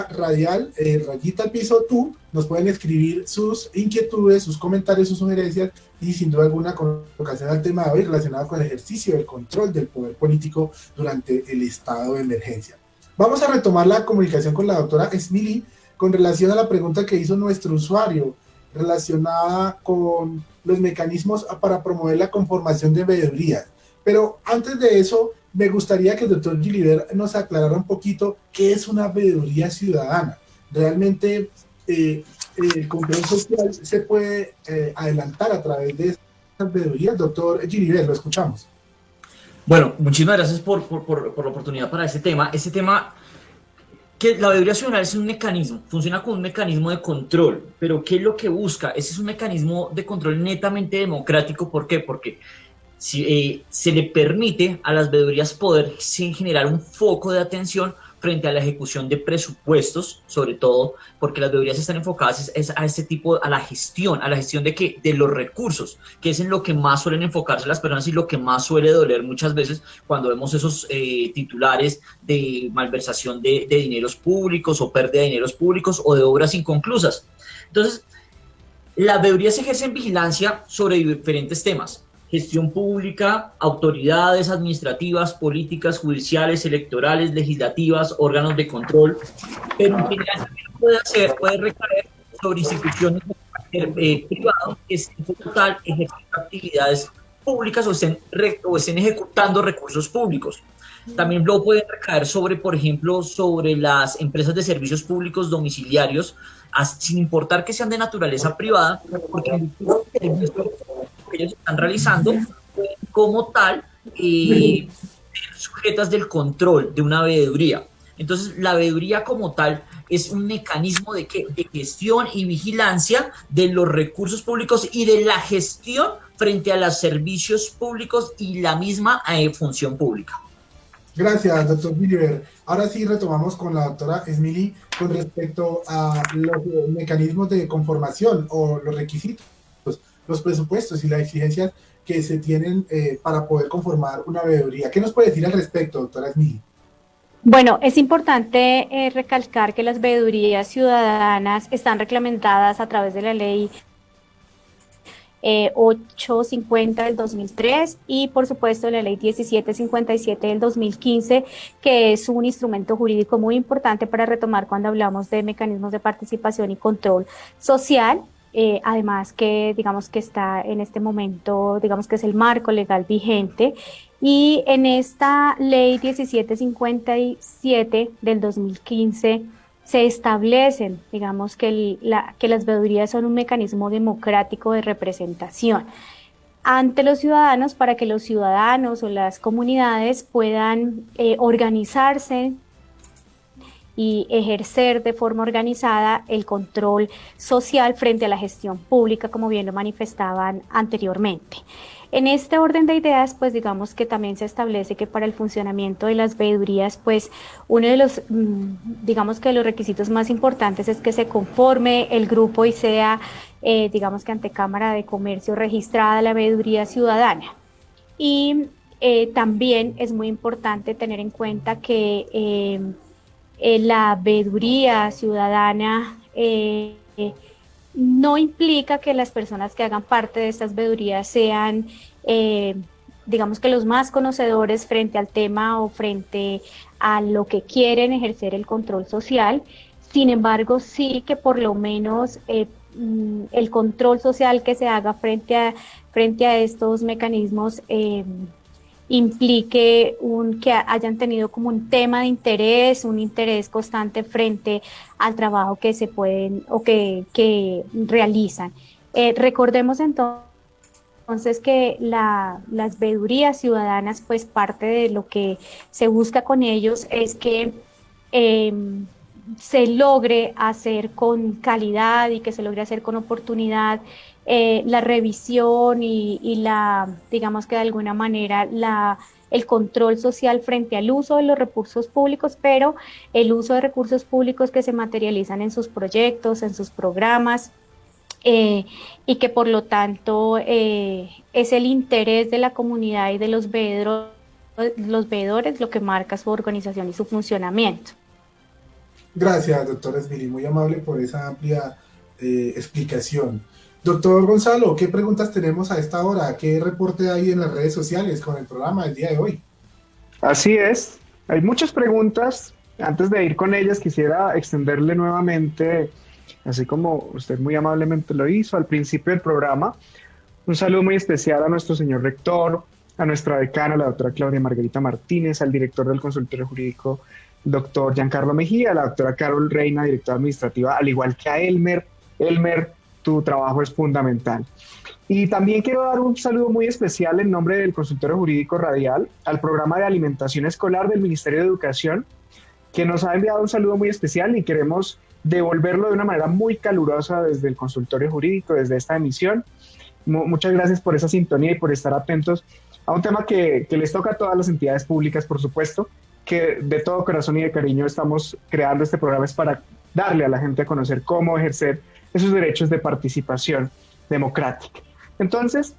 D: @radial, rayita piso tú. Nos pueden escribir sus inquietudes, sus comentarios, sus sugerencias, y sin duda alguna con ocasión al tema de hoy relacionado con el ejercicio del control del poder político durante el estado de emergencia. Vamos a retomar la comunicación con la doctora Smili con relación a la pregunta que hizo nuestro usuario relacionada con los mecanismos para promover la conformación de veedurías. Pero antes de eso, me gustaría que el doctor Gilibert nos aclarara un poquito qué es una veeduría ciudadana. Realmente el control social se puede adelantar a través de estas veedurías. Doctor Gilibert, lo escuchamos.
H: Bueno, muchísimas gracias por la oportunidad para este tema. Este tema, que la veeduría ciudadana es un mecanismo, funciona como un mecanismo de control, pero ¿qué es lo que busca? Ese es un mecanismo de control netamente democrático. ¿Por qué? Porque si, se le permite a las veedurías poder generar un foco de atención frente a la ejecución de presupuestos, sobre todo porque las veedurías están enfocadas a este tipo, a la gestión de los recursos, que es en lo que más suelen enfocarse las personas y lo que más suele doler muchas veces cuando vemos esos titulares de malversación de dineros públicos o pérdida de dineros públicos o de obras inconclusas. Entonces, las veedurías ejercen vigilancia sobre diferentes temas: gestión pública, autoridades administrativas, políticas, judiciales, electorales, legislativas, órganos de control, pero en general también puede recaer sobre instituciones de carácter privado que estén como tal ejerciendo actividades públicas o estén ejecutando recursos públicos. También lo pueden recaer sobre, por ejemplo, sobre las empresas de servicios públicos domiciliarios, sin importar que sean de naturaleza privada, porque el servicio que ellos están realizando como tal sujetas del control de una veeduría. Entonces, la veeduría como tal es un mecanismo de gestión y vigilancia de los recursos públicos y de la gestión frente a los servicios públicos y la misma función pública.
D: Gracias, doctor Gilibert. Ahora sí retomamos con la doctora Smili con respecto a los mecanismos de conformación o los requisitos, los presupuestos y las exigencias que se tienen para poder conformar una veeduría. ¿Qué nos puede decir al respecto, doctora Smili?
E: Bueno, es importante recalcar que las veedurías ciudadanas están reglamentadas a través de la ley 850 del 2003 y por supuesto la ley 1757 del 2015, que es un instrumento jurídico muy importante para retomar cuando hablamos de mecanismos de participación y control social. Además que digamos que está en este momento, digamos que es el marco legal vigente, y en esta ley 1757 del 2015 se establecen, digamos que las veedurías son un mecanismo democrático de representación ante los ciudadanos para que los ciudadanos o las comunidades puedan organizarse y ejercer de forma organizada el control social frente a la gestión pública, como bien lo manifestaban anteriormente. En este orden de ideas, pues digamos que también se establece que para el funcionamiento de las veedurías, pues uno de los, digamos que los requisitos más importantes es que se conforme el grupo y sea, digamos que ante Cámara de Comercio registrada la veeduría ciudadana. Y también es muy importante tener en cuenta que la veeduría ciudadana no implica que las personas que hagan parte de estas veedurías sean, digamos que los más conocedores frente al tema o frente a lo que quieren ejercer el control social. Sin embargo, sí que por lo menos el control social que se haga frente a estos mecanismos implique que hayan tenido como un tema de interés, un interés constante frente al trabajo que se pueden o que realizan. Recordemos entonces que las veedurías ciudadanas, pues parte de lo que se busca con ellos es que se logre hacer con calidad y que se logre hacer con oportunidad la revisión y digamos que de alguna manera el control social frente al uso de los recursos públicos, pero el uso de recursos públicos que se materializan en sus proyectos, en sus programas, y que por lo tanto es el interés de la comunidad y de los veedores lo que marca su organización y su funcionamiento.
D: Gracias, doctora Esmili, muy amable por esa amplia explicación. Doctor Gonzalo, ¿qué preguntas tenemos a esta hora? ¿Qué reporte hay en las redes sociales con el programa del día de hoy?
I: Así es, hay muchas preguntas. Antes de ir con ellas, quisiera extenderle nuevamente, así como usted muy amablemente lo hizo al principio del programa, un saludo muy especial a nuestro señor rector, a nuestra decana, la doctora Claudia Margarita Martínez, al director del consultorio jurídico, doctor Giancarlo Mejía, a la doctora Carol Reina, directora administrativa, al igual que a Elmer. Elmer, tu trabajo es fundamental. Y también quiero dar un saludo muy especial en nombre del Consultorio Jurídico Radial al programa de alimentación escolar del Ministerio de Educación, que nos ha enviado un saludo muy especial y queremos devolverlo de una manera muy calurosa desde el Consultorio Jurídico, desde esta emisión. Muchas gracias por esa sintonía y por estar atentos a un tema que les toca a todas las entidades públicas, por supuesto, que de todo corazón y de cariño estamos creando este programa es para darle a la gente a conocer cómo ejercer esos derechos de participación democrática. Entonces,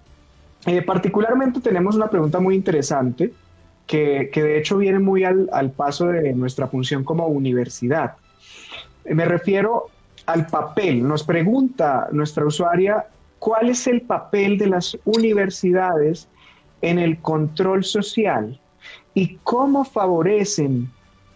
I: particularmente tenemos una pregunta muy interesante que de hecho viene muy al paso de nuestra función como universidad. Me refiero al papel. Nos pregunta nuestra usuaria, ¿cuál es el papel de las universidades en el control social y cómo favorecen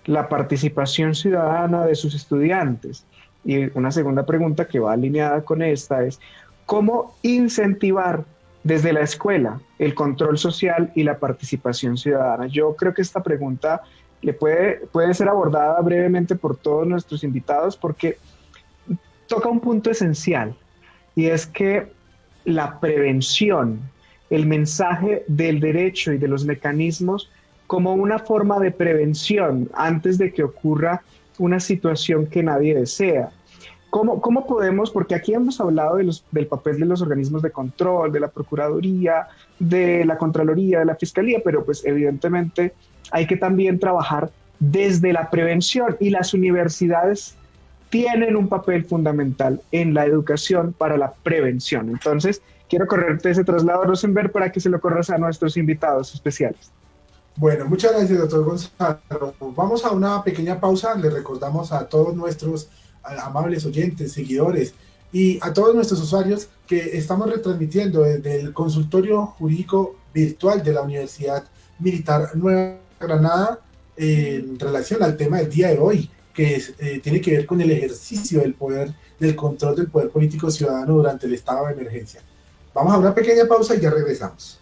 I: la participación ciudadana de sus estudiantes? Y una segunda pregunta que va alineada con esta es, ¿cómo incentivar desde la escuela el control social y la participación ciudadana? Yo creo que esta pregunta puede ser abordada brevemente por todos nuestros invitados porque toca un punto esencial y es que la prevención, el mensaje del derecho y de los mecanismos como una forma de prevención antes de que ocurra una situación que nadie desea. ¿Cómo podemos? Porque aquí hemos hablado del papel de los organismos de control, de la Procuraduría, de la Contraloría, de la Fiscalía, pero pues evidentemente hay que también trabajar desde la prevención y las universidades tienen un papel fundamental en la educación para la prevención. Entonces, quiero correrte ese traslado, Rosenberg, para que se lo corras a nuestros invitados especiales.
D: Bueno, muchas gracias, doctor Gonzalo. Vamos a una pequeña pausa. Le recordamos a todos nuestros amables oyentes, seguidores, y a todos nuestros usuarios que estamos retransmitiendo desde el consultorio jurídico virtual de la Universidad Militar Nueva Granada en relación al tema del día de hoy, que tiene que ver con el ejercicio del poder, del control del poder político ciudadano durante el estado de emergencia. Vamos a una pequeña pausa y ya regresamos.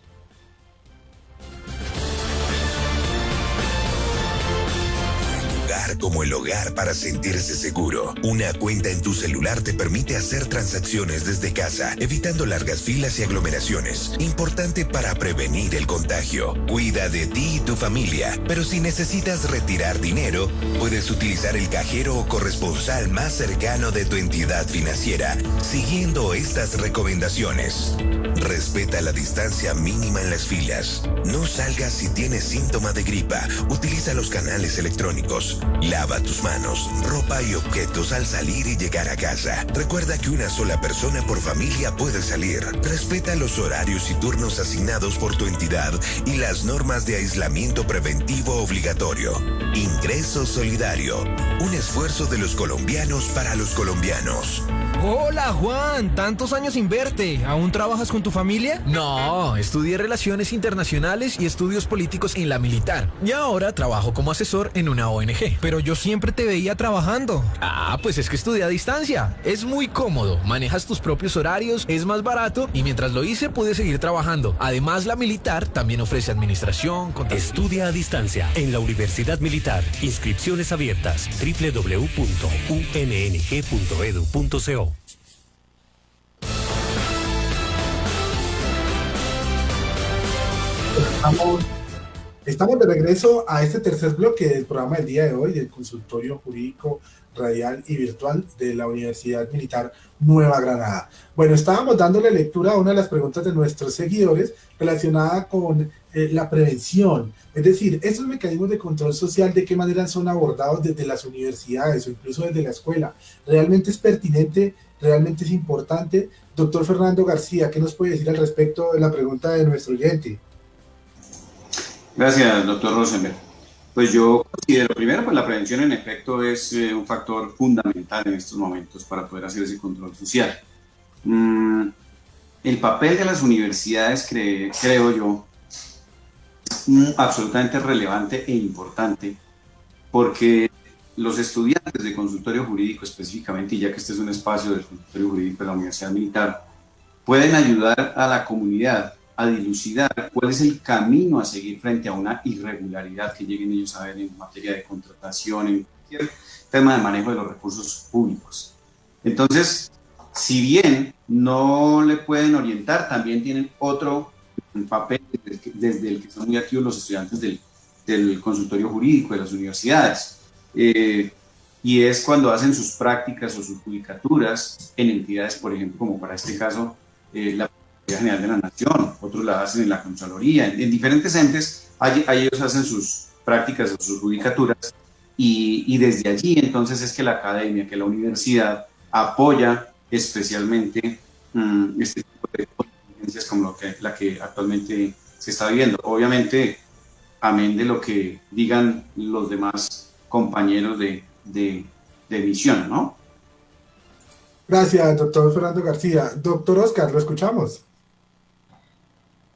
B: Como el hogar para sentirse seguro. Una cuenta en tu celular te permite hacer transacciones desde casa, evitando largas filas y aglomeraciones. Importante para prevenir el contagio. Cuida de ti y tu familia, pero si necesitas retirar dinero, puedes utilizar el cajero o corresponsal más cercano de tu entidad financiera, siguiendo estas recomendaciones. Respeta la distancia mínima en las filas. No salgas si tienes síntoma de gripa. Utiliza los canales electrónicos. Lava tus manos, ropa y objetos al salir y llegar a casa. Recuerda que una sola persona por familia puede salir. Respeta los horarios y turnos asignados por tu entidad y las normas de aislamiento preventivo obligatorio. Ingreso solidario. Un esfuerzo de los colombianos para los colombianos.
L: Hola Juan, tantos años sin verte. ¿Aún trabajas con tu familia? No, estudié Relaciones Internacionales y Estudios Políticos en la Militar. Y ahora trabajo como asesor en una ONG. Pero yo siempre te veía trabajando. Ah, pues es que estudié a distancia. Es muy cómodo, manejas tus propios horarios, es más barato y mientras lo hice pude seguir trabajando. Además, la Militar también ofrece administración, contabilidad.
K: Estudia a distancia en la Universidad Militar. Inscripciones abiertas. www.unh.edu.co.
D: Estamos de regreso a este tercer bloque del programa del día de hoy del consultorio jurídico radial y virtual de la Universidad Militar Nueva Granada. Bueno, estábamos dándole lectura a una de las preguntas de nuestros seguidores relacionada con la prevención, es decir, esos mecanismos de control social, de qué manera son abordados desde las universidades o incluso desde la escuela. ¿Realmente es pertinente? ¿Realmente es importante? Doctor Fernando García, ¿qué nos puede decir al respecto de la pregunta de nuestro oyente?
G: Gracias, doctor Rosenberg. Pues yo considero, primero, pues la prevención en efecto es un factor fundamental en estos momentos para poder hacer ese control social. El papel de las universidades, creo yo, es absolutamente relevante e importante, porque los estudiantes de consultorio jurídico específicamente, y ya que este es un espacio del consultorio jurídico de la Universidad Militar, pueden ayudar a la comunidad a dilucidar cuál es el camino a seguir frente a una irregularidad que lleguen ellos a ver en materia de contratación, en cualquier tema de manejo de los recursos públicos. Entonces, si bien no le pueden orientar, también tienen otro papel desde el que son muy activos los estudiantes del consultorio jurídico de las universidades. Y es cuando hacen sus prácticas o sus judicaturas en entidades, por ejemplo, como para este caso, la General de la Nación, otros la hacen en la Contraloría, en diferentes entes, ellos hacen sus prácticas o sus judicaturas y desde allí entonces es que la academia, que la universidad apoya especialmente este tipo de contingencias como la que actualmente se está viviendo. Obviamente, amén de lo que digan los demás compañeros de misión, ¿no?
D: Gracias, doctor Fernando García. Doctor Oscar, lo escuchamos.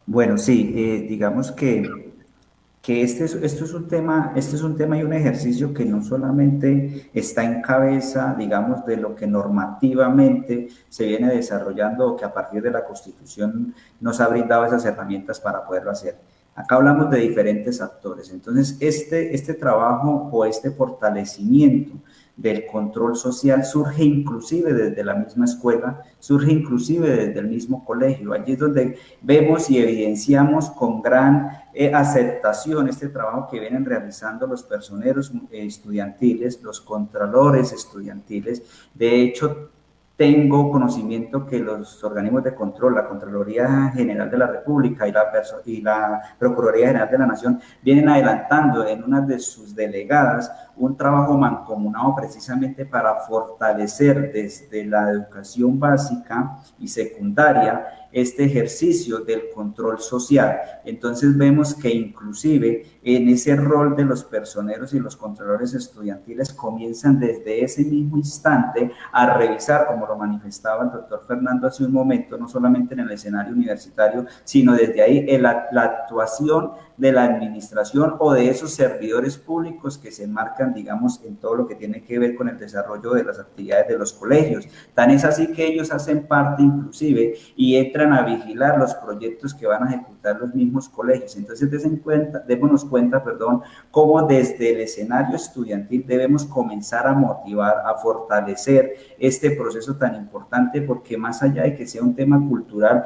F: Bueno, sí, digamos que esto es un tema y un ejercicio que no solamente está en cabeza, digamos, de lo que normativamente se viene desarrollando o que a partir de la Constitución nos ha brindado esas herramientas para poderlo hacer. Acá hablamos de diferentes actores, entonces este trabajo o este fortalecimiento del control social surge inclusive desde la misma escuela, surge inclusive desde el mismo colegio. Allí es donde vemos y evidenciamos con gran aceptación este trabajo que vienen realizando los personeros estudiantiles, los contralores estudiantiles. De hecho, tengo conocimiento que los organismos de control, la Contraloría General de la República y la Procuraduría General de la Nación vienen adelantando en una de sus delegadas un trabajo mancomunado precisamente para fortalecer desde la educación básica y secundaria este ejercicio del control social. Entonces vemos que inclusive en ese rol de los personeros y los controladores estudiantiles comienzan desde ese mismo instante a revisar, como lo manifestaba el doctor Fernando hace un momento, no solamente en el escenario universitario, sino desde ahí la actuación de la administración o de esos servidores públicos que se enmarcan, digamos, en todo lo que tiene que ver con el desarrollo de las actividades de los colegios. Tan es así que ellos hacen parte inclusive y entran a vigilar los proyectos que van a ejecutar los mismos colegios. Entonces démonos cuenta, cómo desde el escenario estudiantil debemos comenzar a motivar, a fortalecer este proceso tan importante, porque más allá de que sea un tema cultural,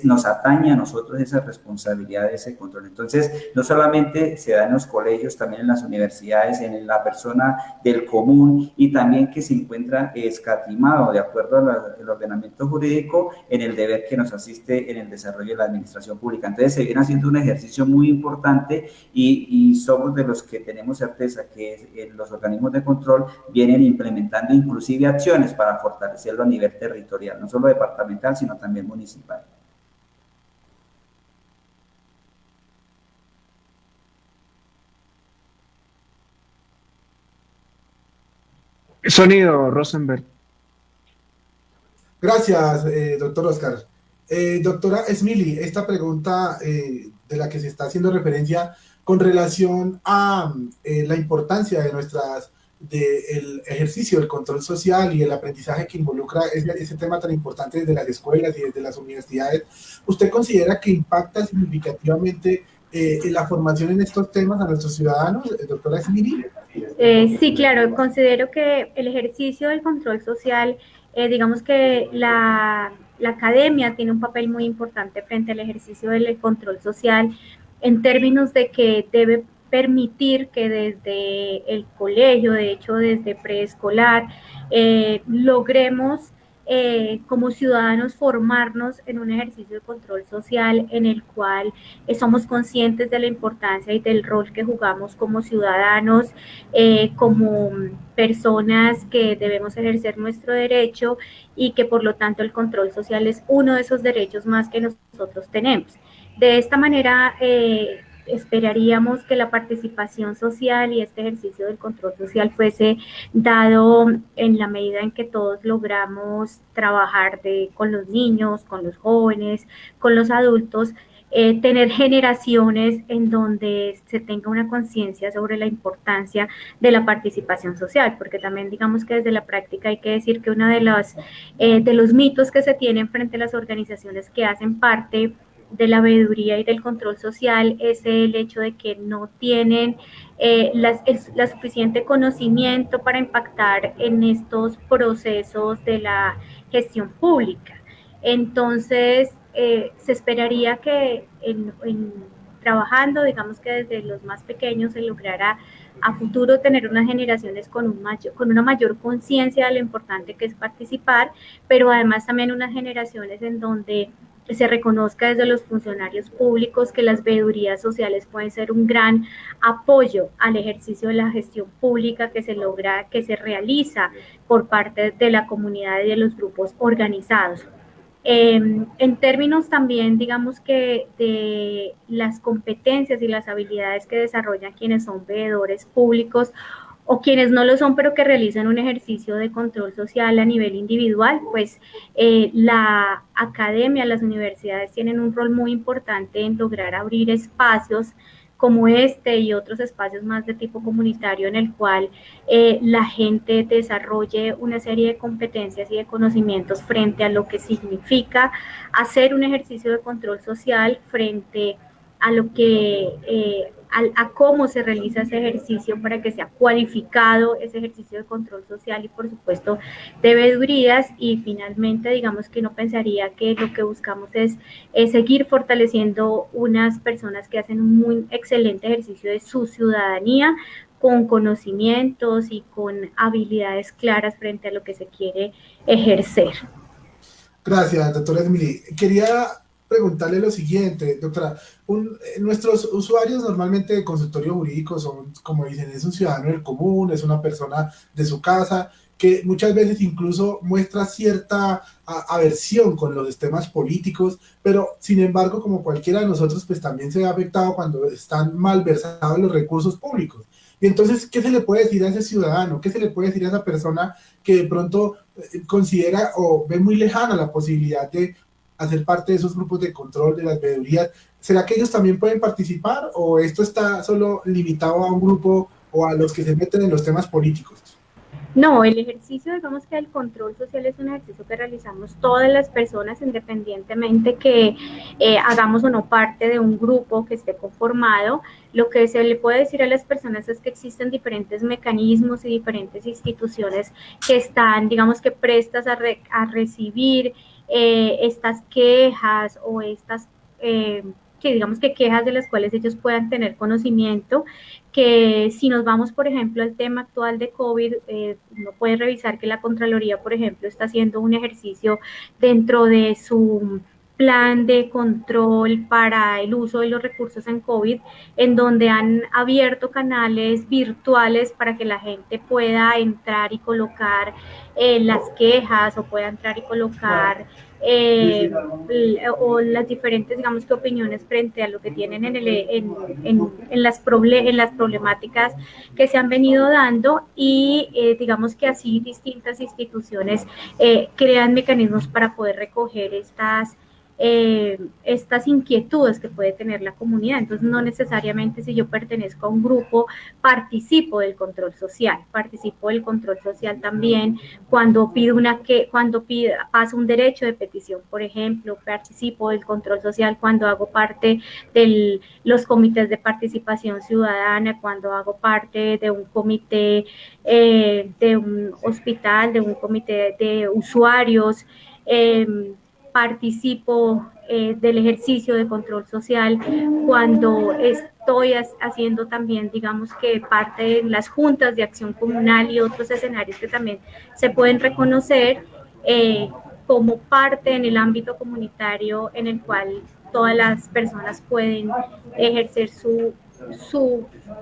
F: nos atañe a nosotros esa responsabilidad de ese control. Entonces, no solamente se da en los colegios, también en las universidades, en la persona del común, y también que se encuentra escatimado, de acuerdo al ordenamiento jurídico, en el deber que nos asiste en el desarrollo de la administración pública. Entonces, se viene haciendo un ejercicio muy importante y somos de los que tenemos certeza que los organismos de control vienen implementando inclusive acciones para fortalecerlo a nivel territorial, no solo departamental, sino también municipal.
I: Sonido, Rosenberg.
D: Gracias, doctor Oscar. Doctora Smili, esta pregunta de la que se está haciendo referencia con relación a la importancia del ejercicio del control social y el aprendizaje que involucra ese tema tan importante desde las escuelas y desde las universidades, ¿usted considera que impacta significativamente en la formación en estos temas a nuestros ciudadanos, doctora Smili?
E: Sí, claro, considero que el ejercicio del control social, digamos que la academia tiene un papel muy importante frente al ejercicio del control social, en términos de que debe permitir que desde el colegio, de hecho desde preescolar, logremos como ciudadanos formarnos en un ejercicio de control social en el cual somos conscientes de la importancia y del rol que jugamos como ciudadanos, como personas que debemos ejercer nuestro derecho y que por lo tanto el control social es uno de esos derechos más que nosotros tenemos. De esta manera, esperaríamos que la participación social y este ejercicio del control social fuese dado en la medida en que todos logramos trabajar con los niños, con los jóvenes, con los adultos, tener generaciones en donde se tenga una conciencia sobre la importancia de la participación social, porque también digamos que desde la práctica hay que decir que uno de los mitos que se tienen frente a las organizaciones que hacen parte de la veeduría y del control social es el hecho de que no tienen la suficiente conocimiento para impactar en estos procesos de la gestión pública. Entonces, se esperaría que trabajando, digamos que desde los más pequeños, se lograra a futuro tener unas generaciones con una mayor conciencia de lo importante que es participar, pero además también unas generaciones en donde se reconozca desde los funcionarios públicos que las veedurías sociales pueden ser un gran apoyo al ejercicio de la gestión pública que se realiza por parte de la comunidad y de los grupos organizados. En términos también, digamos que de las competencias y las habilidades que desarrollan quienes son veedores públicos o quienes no lo son, pero que realizan un ejercicio de control social a nivel individual, pues la academia, las universidades tienen un rol muy importante en lograr abrir espacios como este y otros espacios más de tipo comunitario en el cual la gente desarrolle una serie de competencias y de conocimientos frente a lo que significa hacer un ejercicio de control social, frente a lo que a cómo se realiza ese ejercicio para que sea cualificado ese ejercicio de control social y por supuesto de veedurías. Y finalmente digamos que no pensaría que lo que buscamos es seguir fortaleciendo unas personas que hacen un muy excelente ejercicio de su ciudadanía con conocimientos y con habilidades claras frente a lo que se quiere ejercer.
D: Gracias, doctora Smili. Quería preguntarle lo siguiente, doctora. Nuestros usuarios normalmente de consultorio jurídico son, como dicen, es un ciudadano del común, es una persona de su casa, que muchas veces incluso muestra cierta aversión con los temas políticos, pero sin embargo, como cualquiera de nosotros, pues también se ve afectado cuando están malversados los recursos públicos. Y entonces, ¿qué se le puede decir a ese ciudadano? ¿Qué se le puede decir a esa persona que de pronto considera o ve muy lejana la posibilidad de hacer parte de esos grupos de control de las veedurías? ¿Será que ellos también pueden participar o esto está solo limitado a un grupo o a los que se meten en los temas políticos?
E: No, el ejercicio, digamos que el control social es un ejercicio que realizamos todas las personas, independientemente que hagamos o no parte de un grupo que esté conformado. Lo que se le puede decir a las personas es que existen diferentes mecanismos y diferentes instituciones que están, digamos que prestas a recibir estas quejas o estas que digamos que quejas de las cuales ellos puedan tener conocimiento, que si nos vamos, por ejemplo, al tema actual de COVID, uno puede revisar que la Contraloría, por ejemplo, está haciendo un ejercicio dentro de su plan de control para el uso de los recursos en COVID, en donde han abierto canales virtuales para que la gente pueda entrar y colocar las quejas o pueda entrar y colocar o las diferentes, digamos que opiniones frente a lo que tienen en las problemáticas que se han venido dando y digamos que así distintas instituciones crean mecanismos para poder recoger estas inquietudes que puede tener la comunidad. Entonces, no necesariamente si yo pertenezco a un grupo, participo del control social también cuando paso un derecho de petición, por ejemplo, participo del control social cuando hago parte de los comités de participación ciudadana, cuando hago parte de un comité de un hospital, de un comité de usuarios, participo del ejercicio de control social cuando estoy haciendo también, digamos que parte de las juntas de acción comunal y otros escenarios que también se pueden reconocer como parte en el ámbito comunitario en el cual todas las personas pueden ejercer su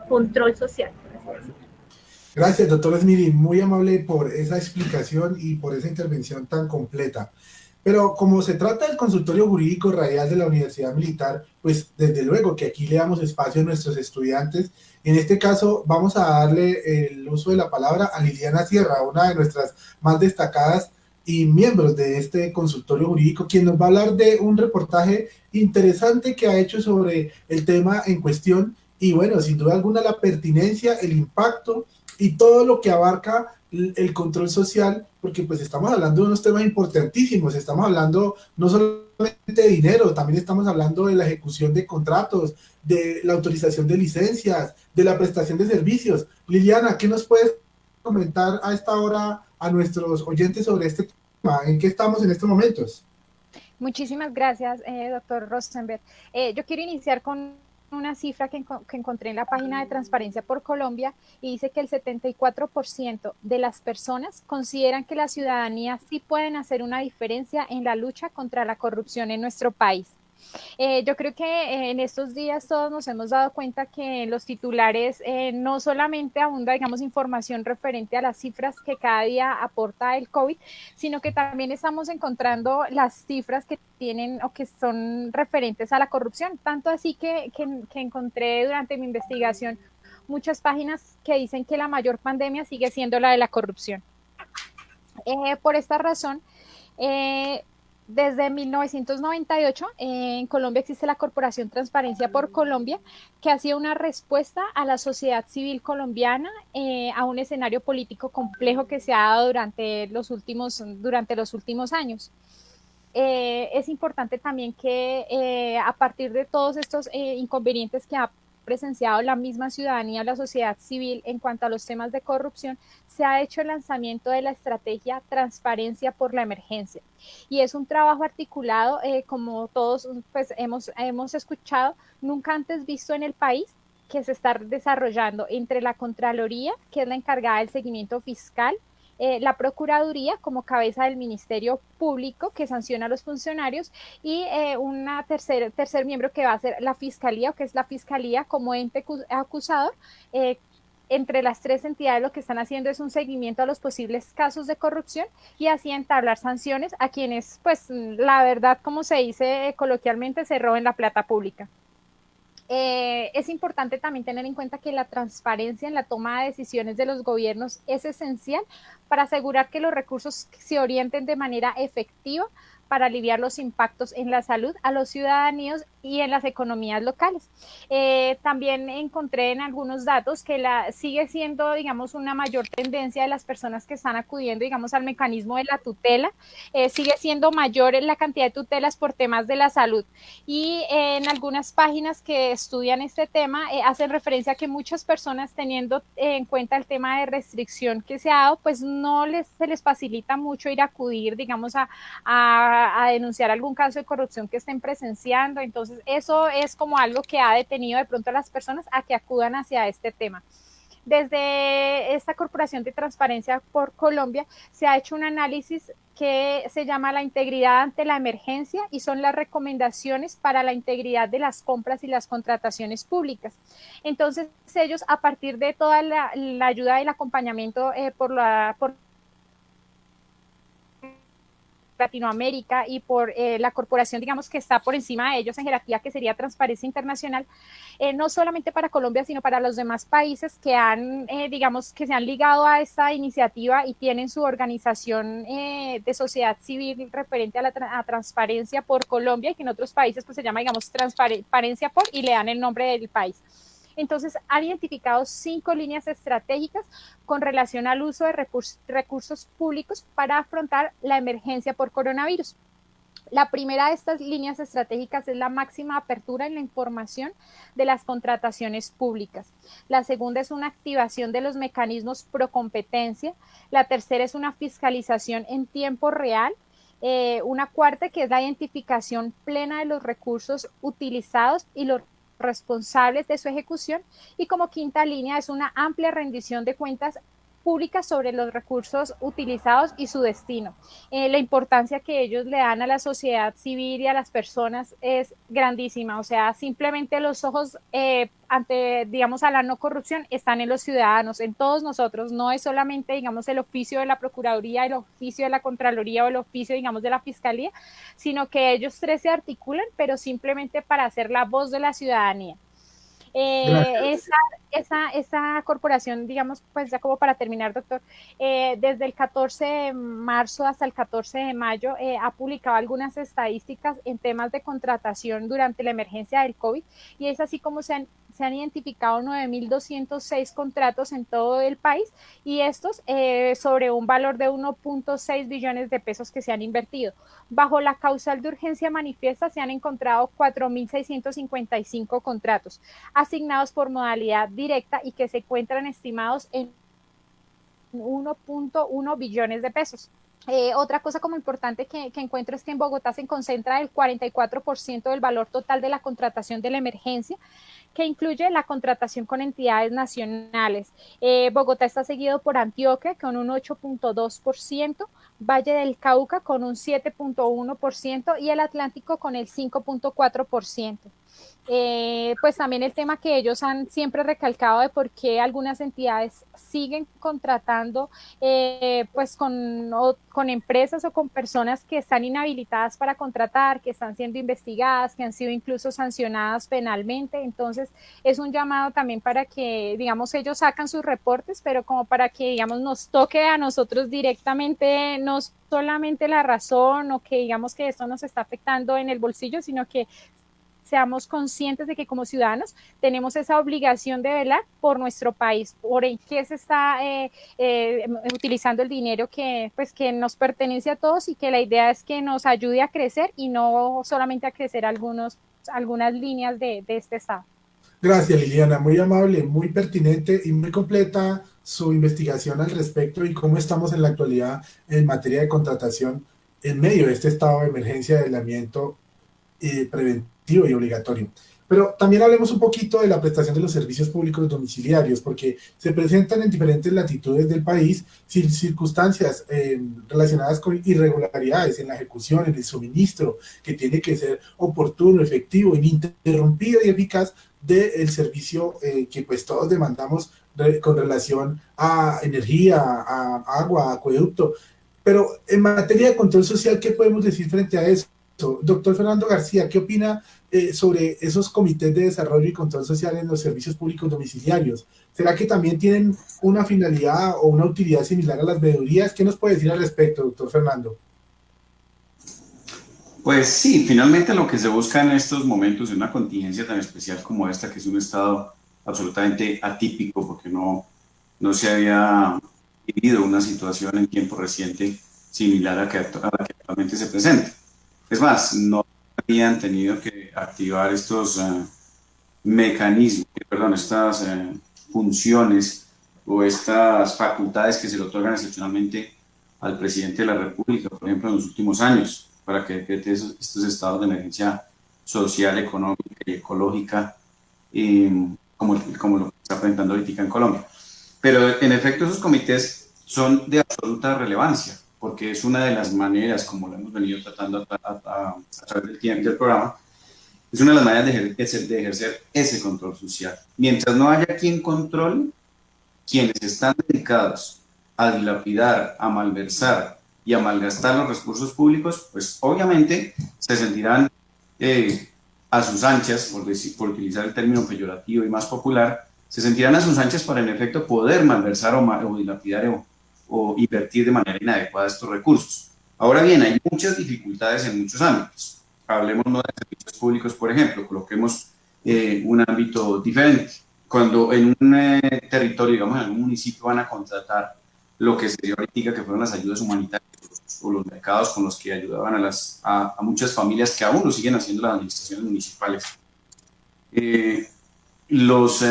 E: control social, por así decirlo.
D: Gracias, doctor Smiri, muy amable por esa explicación y por esa intervención tan completa. Pero como se trata del consultorio jurídico radial de la Universidad Militar, pues desde luego que aquí le damos espacio a nuestros estudiantes. En este caso vamos a darle el uso de la palabra a Liliana Sierra, una de nuestras más destacadas y miembros de este consultorio jurídico, quien nos va a hablar de un reportaje interesante que ha hecho sobre el tema en cuestión y bueno, sin duda alguna la pertinencia, el impacto y todo lo que abarca el control social, porque pues estamos hablando de unos temas importantísimos, estamos hablando no solamente de dinero, también estamos hablando de la ejecución de contratos, de la autorización de licencias, de la prestación de servicios. Liliana, ¿qué nos puedes comentar a esta hora a nuestros oyentes sobre este tema? ¿En qué estamos en estos momentos?
J: Muchísimas gracias, doctor Rosenberg. Yo quiero iniciar con una cifra que encontré en la página de Transparencia por Colombia y dice que el 74% de las personas consideran que la ciudadanía sí pueden hacer una diferencia en la lucha contra la corrupción en nuestro país. Yo creo que en estos días todos nos hemos dado cuenta que los titulares no solamente abunda, digamos, información referente a las cifras que cada día aporta el COVID, sino que también estamos encontrando las cifras que tienen o que son referentes a la corrupción, tanto así que encontré durante mi investigación muchas páginas que dicen que la mayor pandemia sigue siendo la de la corrupción. Por esta razón, desde 1998 en Colombia existe la Corporación Transparencia por Colombia, que ha sido una respuesta a la sociedad civil colombiana a un escenario político complejo que se ha dado durante los últimos años. Es importante también que a partir de todos estos inconvenientes que ha presenciado la misma ciudadanía o la sociedad civil en cuanto a los temas de corrupción, se ha hecho el lanzamiento de la estrategia Transparencia por la Emergencia. Y es un trabajo articulado, como todos pues, hemos escuchado, nunca antes visto en el país, que se está desarrollando entre la Contraloría, que es la encargada del seguimiento fiscal, la Procuraduría como cabeza del Ministerio Público que sanciona a los funcionarios y un tercer miembro que va a ser la Fiscalía, o que es la Fiscalía como ente acusador. Entre las tres entidades lo que están haciendo es un seguimiento a los posibles casos de corrupción y así entablar sanciones a quienes, pues la verdad, como se dice coloquialmente, se roben la plata pública. Es importante también tener en cuenta que la transparencia en la toma de decisiones de los gobiernos es esencial para asegurar que los recursos se orienten de manera efectiva para aliviar los impactos en la salud a los ciudadanos y en las economías locales. También encontré en algunos datos que sigue siendo, digamos, una mayor tendencia de las personas que están acudiendo, digamos, al mecanismo de la tutela, sigue siendo mayor en la cantidad de tutelas por temas de la salud. Y en algunas páginas que estudian este tema hacen referencia a que muchas personas, teniendo en cuenta el tema de restricción que se ha dado, pues no se les facilita mucho ir a acudir, digamos, a denunciar algún caso de corrupción que estén presenciando. Entonces eso es como algo que ha detenido de pronto a las personas a que acudan hacia este tema. Desde esta Corporación de Transparencia por Colombia se ha hecho un análisis que se llama la integridad ante la emergencia y son las recomendaciones para la integridad de las compras y las contrataciones públicas. Entonces ellos, a partir de toda la ayuda y el acompañamiento por Latinoamérica y por la corporación, digamos, que está por encima de ellos en jerarquía, que sería Transparencia Internacional, no solamente para Colombia, sino para los demás países que han, digamos, que se han ligado a esta iniciativa y tienen su organización de sociedad civil referente a transparencia por Colombia, y que en otros países pues se llama, digamos, Transparencia por, y le dan el nombre del país. Entonces, han identificado 5 líneas estratégicas con relación al uso de recursos públicos para afrontar la emergencia por coronavirus. La primera de estas líneas estratégicas es la máxima apertura en la información de las contrataciones públicas. La segunda es una activación de los mecanismos pro competencia. La tercera es una fiscalización en tiempo real. Una cuarta, que es la identificación plena de los recursos utilizados y los responsables de su ejecución, y como quinta línea es una amplia rendición de cuentas públicas sobre los recursos utilizados y su destino. La importancia que ellos le dan a la sociedad civil y a las personas es grandísima. O sea, simplemente los ojos ante, digamos, a la no corrupción están en los ciudadanos, en todos nosotros. No es solamente, digamos, el oficio de la Procuraduría, el oficio de la Contraloría o el oficio, digamos, de la Fiscalía, sino que ellos tres se articulan, pero simplemente para hacer la voz de la ciudadanía. Esa corporación, digamos, pues ya como para terminar, doctor, desde el 14 de marzo hasta el 14 de mayo ha publicado algunas estadísticas en temas de contratación durante la emergencia del COVID, y es así como se han identificado 9.206 contratos en todo el país, y estos sobre un valor de 1.6 billones de pesos que se han invertido. Bajo la causal de urgencia manifiesta se han encontrado 4.655 contratos asignados por modalidad directa y que se encuentran estimados en 1.1 billones de pesos. Otra cosa como importante que encuentro es que en Bogotá se concentra el 44% del valor total de la contratación de la emergencia, que incluye la contratación con entidades nacionales. Bogotá está seguido por Antioquia con un 8.2%, Valle del Cauca con un 7.1% y el Atlántico con el 5.4%. Pues también el tema que ellos han siempre recalcado de por qué algunas entidades siguen contratando pues con empresas o con personas que están inhabilitadas para contratar, que están siendo investigadas, que han sido incluso sancionadas penalmente. Entonces es un llamado también para que, digamos, ellos sacan sus reportes, pero como para que, digamos, nos toque a nosotros directamente, no solamente la razón o que digamos que esto nos está afectando en el bolsillo, sino que seamos conscientes de que como ciudadanos tenemos esa obligación de velar por nuestro país, por en qué se está utilizando el dinero que nos pertenece a todos, y que la idea es que nos ayude a crecer y no solamente a crecer algunas líneas de este Estado.
D: Gracias, Liliana, muy amable, muy pertinente y muy completa su investigación al respecto y cómo estamos en la actualidad en materia de contratación en medio de este estado de emergencia de aislamiento preventivo y obligatorio. Pero también hablemos un poquito de la prestación de los servicios públicos domiciliarios, porque se presentan en diferentes latitudes del país circunstancias relacionadas con irregularidades en la ejecución, en el suministro, que tiene que ser oportuno, efectivo, ininterrumpido y eficaz del servicio que pues todos demandamos con relación a energía, a agua, a acueducto. Pero en materia de control social, ¿qué podemos decir frente a eso? Doctor Fernando García, ¿qué opina sobre esos comités de desarrollo y control social en los servicios públicos domiciliarios? ¿Será que también tienen una finalidad o una utilidad similar a las veedurías? ¿Qué nos puede decir al respecto, doctor Fernando?
G: Pues sí, finalmente lo que se busca en estos momentos, en una contingencia tan especial como esta, que es un estado absolutamente atípico, porque no se había vivido una situación en tiempo reciente similar a la que actualmente se presenta. Es más, no habían tenido que activar estos mecanismos, estas funciones o estas facultades que se le otorgan excepcionalmente al presidente de la República, por ejemplo, en los últimos años, para que decrete estos estados de emergencia social, económica y ecológica, como lo que está presentando ahorita en Colombia. Pero en efecto esos comités son de absoluta relevancia, porque es una de las maneras, como lo hemos venido tratando a través del programa, es una de las maneras de ejercer ese control social. Mientras no haya quien controle, quienes están dedicados a dilapidar, a malversar y a malgastar los recursos públicos, pues obviamente se sentirán a sus anchas, por utilizar el término peyorativo y más popular, se sentirán a sus anchas para en efecto poder malversar o dilapidar o invertir de manera inadecuada estos recursos. Ahora bien, hay muchas dificultades en muchos ámbitos. Hablemos no de servicios públicos, por ejemplo, coloquemos un ámbito diferente. Cuando en un territorio, digamos en algún municipio, van a contratar lo que se dio ahorita, que fueron las ayudas humanitarias o los mercados con los que ayudaban a muchas familias que aún lo siguen haciendo las administraciones municipales. Los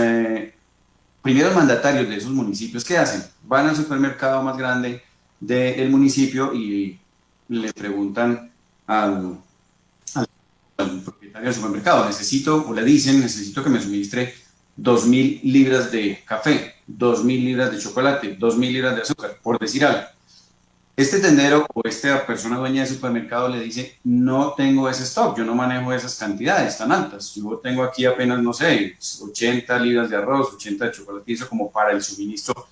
G: primeros mandatarios de esos municipios, ¿qué hacen? Van al supermercado más grande del municipio y le preguntan al propietario del supermercado, le dicen, necesito que me suministre 2.000 libras de café, 2.000 libras de chocolate, 2.000 libras de azúcar, por decir algo. Este tendero o esta persona dueña de supermercado le dice, no tengo ese stock, yo no manejo esas cantidades tan altas, yo tengo aquí apenas, 80 libras de arroz, 80 de chocolate, eso como para el suministro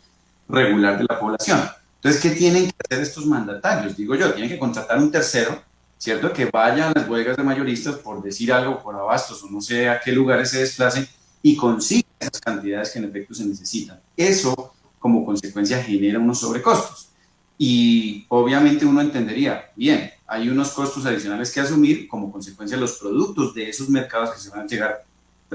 G: regular de la población. Entonces, ¿qué tienen que hacer estos mandatarios? Digo yo, tienen que contratar un tercero, ¿cierto? Que vaya a las bodegas de mayoristas, por decir algo, por abastos o no sé a qué lugares se desplacen y consiga esas cantidades que en efecto se necesitan. Eso, como consecuencia, genera unos sobrecostos. Y obviamente uno entendería, bien, hay unos costos adicionales que asumir como consecuencia de los productos de esos mercados que se van a llegar,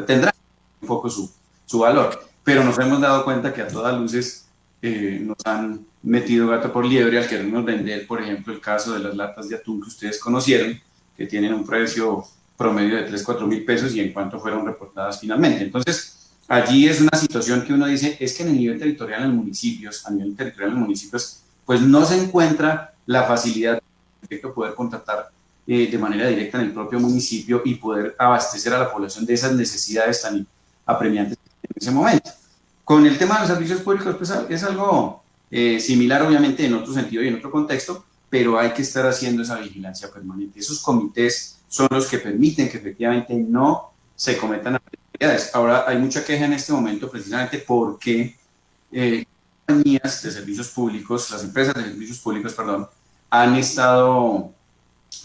G: tendrán un poco su valor. Pero nos hemos dado cuenta que a todas luces nos han metido gato por liebre al querernos vender, por ejemplo, el caso de las latas de atún que ustedes conocieron, que tienen un precio promedio de 3-4 mil pesos y en cuánto fueron reportadas finalmente. Entonces, allí es una situación que uno dice, es que en el nivel territorial en municipios, pues no se encuentra la facilidad de poder contratar de manera directa en el propio municipio y poder abastecer a la población de esas necesidades tan apremiantes en ese momento. Con el tema de los servicios públicos, pues es algo similar, obviamente, en otro sentido y en otro contexto, pero hay que estar haciendo esa vigilancia permanente. Esos comités son los que permiten que efectivamente no se cometan actividades. Ahora, hay mucha queja en este momento precisamente porque compañías de servicios públicos, las empresas de servicios públicos, han estado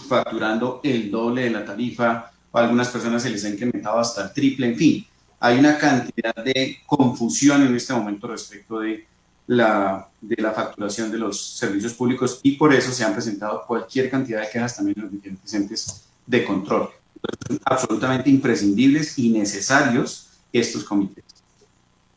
G: facturando el doble de la tarifa, a algunas personas se les ha incrementado hasta el triple, en fin. Hay una cantidad de confusión en este momento respecto de la facturación de los servicios públicos y por eso se han presentado cualquier cantidad de quejas también en los diferentes entes de control. Entonces, son absolutamente imprescindibles y necesarios estos comités.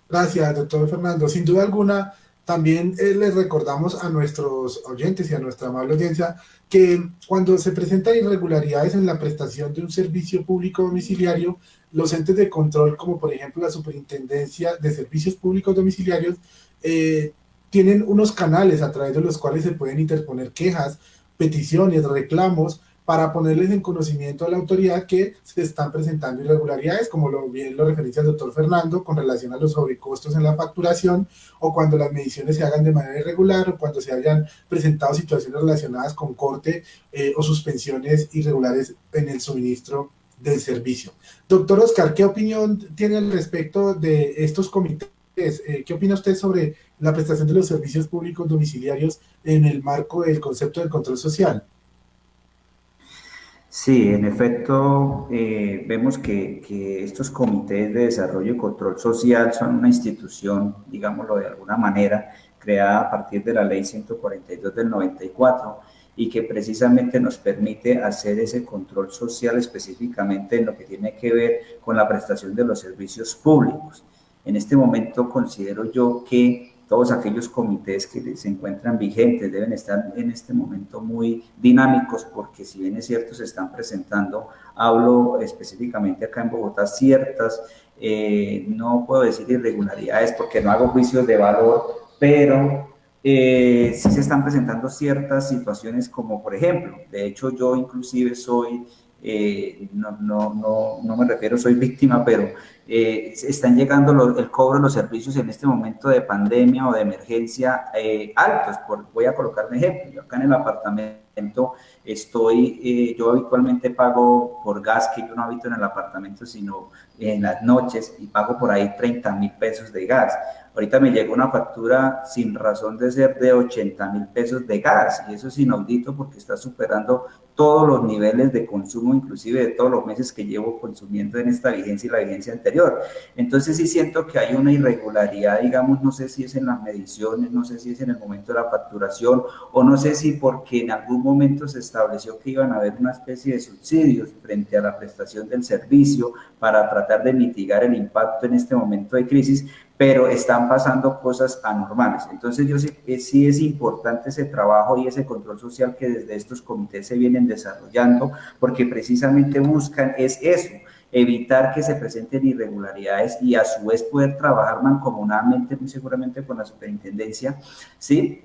D: Gracias, doctor Fernando. Sin duda alguna, también les recordamos a nuestros oyentes y a nuestra amable audiencia que cuando se presentan irregularidades en la prestación de un servicio público domiciliario, los entes de control, como por ejemplo la Superintendencia de Servicios Públicos Domiciliarios, tienen unos canales a través de los cuales se pueden interponer quejas, peticiones, reclamos para ponerles en conocimiento a la autoridad que se están presentando irregularidades, como bien lo referencia el doctor Fernando, con relación a los sobrecostos en la facturación, o cuando las mediciones se hagan de manera irregular, o cuando se hayan presentado situaciones relacionadas con corte o suspensiones irregulares en el suministro del servicio. Doctor Oscar, ¿qué opinión tiene al respecto de estos comités? ¿Qué opina usted sobre la prestación de los servicios públicos domiciliarios en el marco del concepto del control social?
F: Sí, en efecto, vemos que estos comités de desarrollo y control social son una institución, digámoslo de alguna manera, creada a partir de la Ley 142 del 94 y que precisamente nos permite hacer ese control social específicamente en lo que tiene que ver con la prestación de los servicios públicos. En este momento considero yo que todos aquellos comités que se encuentran vigentes deben estar en este momento muy dinámicos porque si bien es cierto se están presentando, hablo específicamente acá en Bogotá, ciertas, no puedo decir irregularidades porque no hago juicios de valor, pero sí se están presentando ciertas situaciones como por ejemplo, de hecho yo inclusive soy, no me refiero, soy víctima, pero están llegando el cobro de los servicios en este momento de pandemia o de emergencia altos. Voy a colocar un ejemplo. Yo acá en el apartamento yo habitualmente pago por gas, que yo no habito en el apartamento, sino en las noches, y pago por ahí 30.000 pesos de gas. Ahorita me llegó una factura sin razón de ser de 80.000 pesos de gas, y eso es inaudito porque está superando todos los niveles de consumo, inclusive de todos los meses que llevo consumiendo en esta vigencia y la vigencia anterior. Entonces sí siento que hay una irregularidad, digamos, no sé si es en las mediciones, no sé si es en el momento de la facturación, o no sé si porque en algún momento se estableció que iban a haber una especie de subsidios frente a la prestación del servicio para tratar de mitigar el impacto en este momento de crisis, pero están pasando cosas anormales. Entonces yo sí es importante ese trabajo y ese control social que desde estos comités se vienen desarrollando, porque precisamente buscan es eso, evitar que se presenten irregularidades y a su vez poder trabajar mancomunadamente, muy seguramente con la superintendencia, ¿sí?,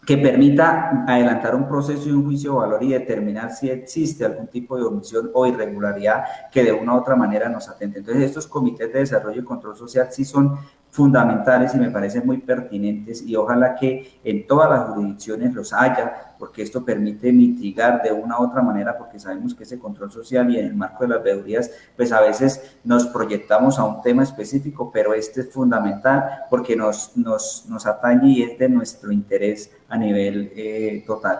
F: que permita adelantar un proceso y un juicio de valor y determinar si existe algún tipo de omisión o irregularidad que de una u otra manera nos atente. Entonces, estos comités de desarrollo y control social sí son fundamentales y me parecen muy pertinentes y ojalá que en todas las jurisdicciones los haya, porque esto permite mitigar de una u otra manera, porque sabemos que ese control social y en el marco de las veedurías, pues a veces nos proyectamos a un tema específico, pero este es fundamental porque nos atañe y es de nuestro interés a nivel total.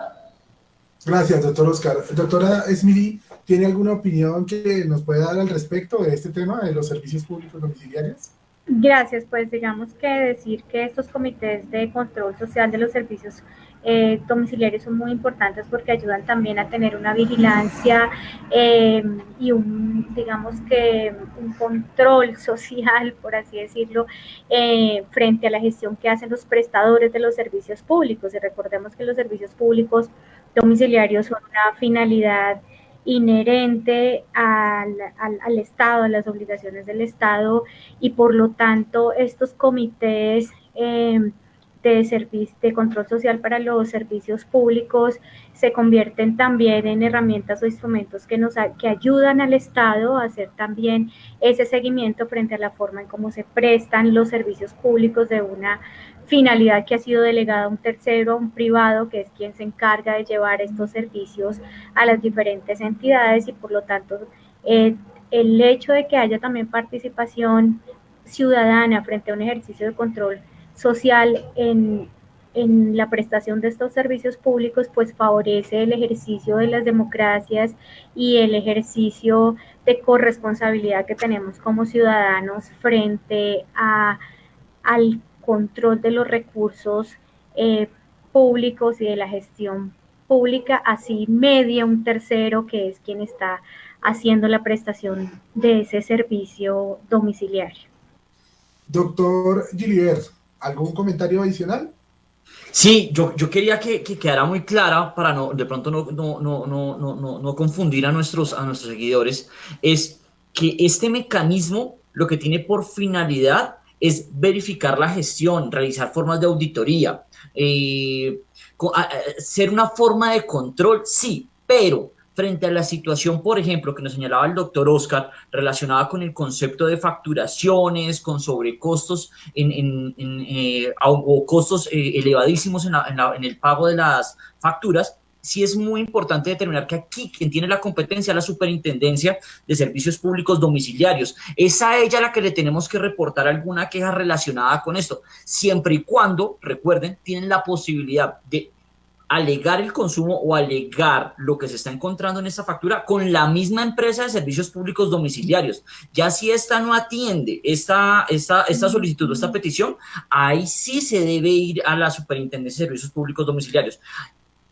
D: Gracias, doctor Oscar. Doctora Esmili, ¿tiene alguna opinión que nos pueda dar al respecto de este tema de los servicios públicos domiciliarios?
E: Gracias, pues digamos que decir que estos comités de control social de los servicios domiciliarios son muy importantes porque ayudan también a tener una vigilancia y digamos que un control social, por así decirlo, frente a la gestión que hacen los prestadores de los servicios públicos. Y recordemos que los servicios públicos domiciliarios son una finalidad inherente al Estado, a las obligaciones del Estado, y por lo tanto estos comités de control social para los servicios públicos se convierten también en herramientas o instrumentos que ayudan al Estado a hacer también ese seguimiento frente a la forma en cómo se prestan los servicios públicos de una finalidad que ha sido delegada a un tercero, a un privado, que es quien se encarga de llevar estos servicios a las diferentes entidades, y por lo tanto el hecho de que haya también participación ciudadana frente a un ejercicio de control social en la prestación de estos servicios públicos, pues favorece el ejercicio de las democracias y el ejercicio de corresponsabilidad que tenemos como ciudadanos frente al control de los recursos públicos y de la gestión pública, así media un tercero que es quien está haciendo la prestación de ese servicio domiciliario.
D: Doctor Gilibert, ¿algún comentario adicional?
H: Sí, yo quería que quedara muy clara para de pronto no confundir a nuestros seguidores, es que este mecanismo lo que tiene por finalidad es verificar la gestión, realizar formas de auditoría, ser una forma de control, sí, pero frente a la situación, por ejemplo, que nos señalaba el doctor Oscar, relacionada con el concepto de facturaciones, con sobrecostos o costos elevadísimos en el pago de las facturas, sí es muy importante determinar que aquí quien tiene la competencia es la Superintendencia de Servicios Públicos Domiciliarios. Es a ella la que le tenemos que reportar alguna queja relacionada con esto, siempre y cuando, recuerden, tienen la posibilidad de alegar el consumo o alegar lo que se está encontrando en esta factura con la misma empresa de servicios públicos domiciliarios. Ya si esta no atiende esta solicitud o esta petición, ahí sí se debe ir a la Superintendencia de Servicios Públicos Domiciliarios.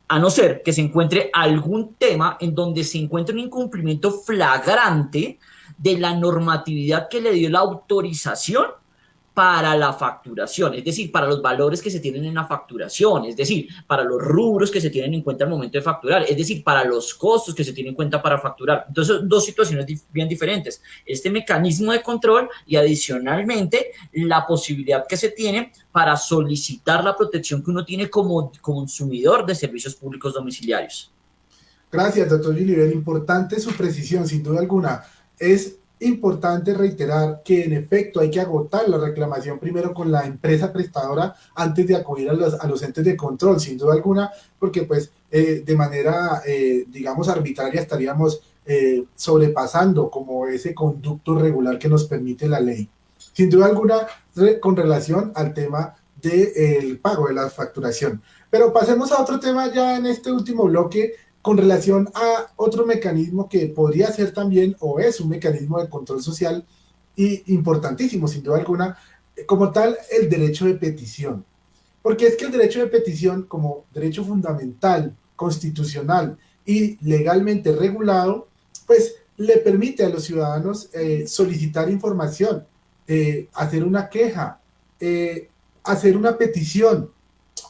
H: A no ser que se encuentre algún tema en donde se encuentre un incumplimiento flagrante de la normatividad que le dio la autorización para la facturación, es decir, para los valores que se tienen en la facturación, es decir, para los rubros que se tienen en cuenta al momento de facturar, es decir, para los costos que se tienen en cuenta para facturar. Entonces, dos situaciones bien diferentes. Este mecanismo de control y adicionalmente la posibilidad que se tiene para solicitar la protección que uno tiene como consumidor de servicios públicos domiciliarios.
D: Gracias, doctor Gilliver. Importante su precisión, sin duda alguna. Es importante reiterar que en efecto hay que agotar la reclamación primero con la empresa prestadora antes de acudir a los entes de control, sin duda alguna, porque pues de manera, digamos, arbitraria estaríamos sobrepasando como ese conducto regular que nos permite la ley. Sin duda alguna, con relación al tema del pago de la facturación. Pero pasemos a otro tema ya en este último bloque, con relación a otro mecanismo que podría ser también, o es un mecanismo de control social y importantísimo, sin duda alguna, como tal, el derecho de petición. Porque es que el derecho de petición, como derecho fundamental, constitucional y legalmente regulado, pues le permite a los ciudadanos solicitar información, hacer una queja, hacer una petición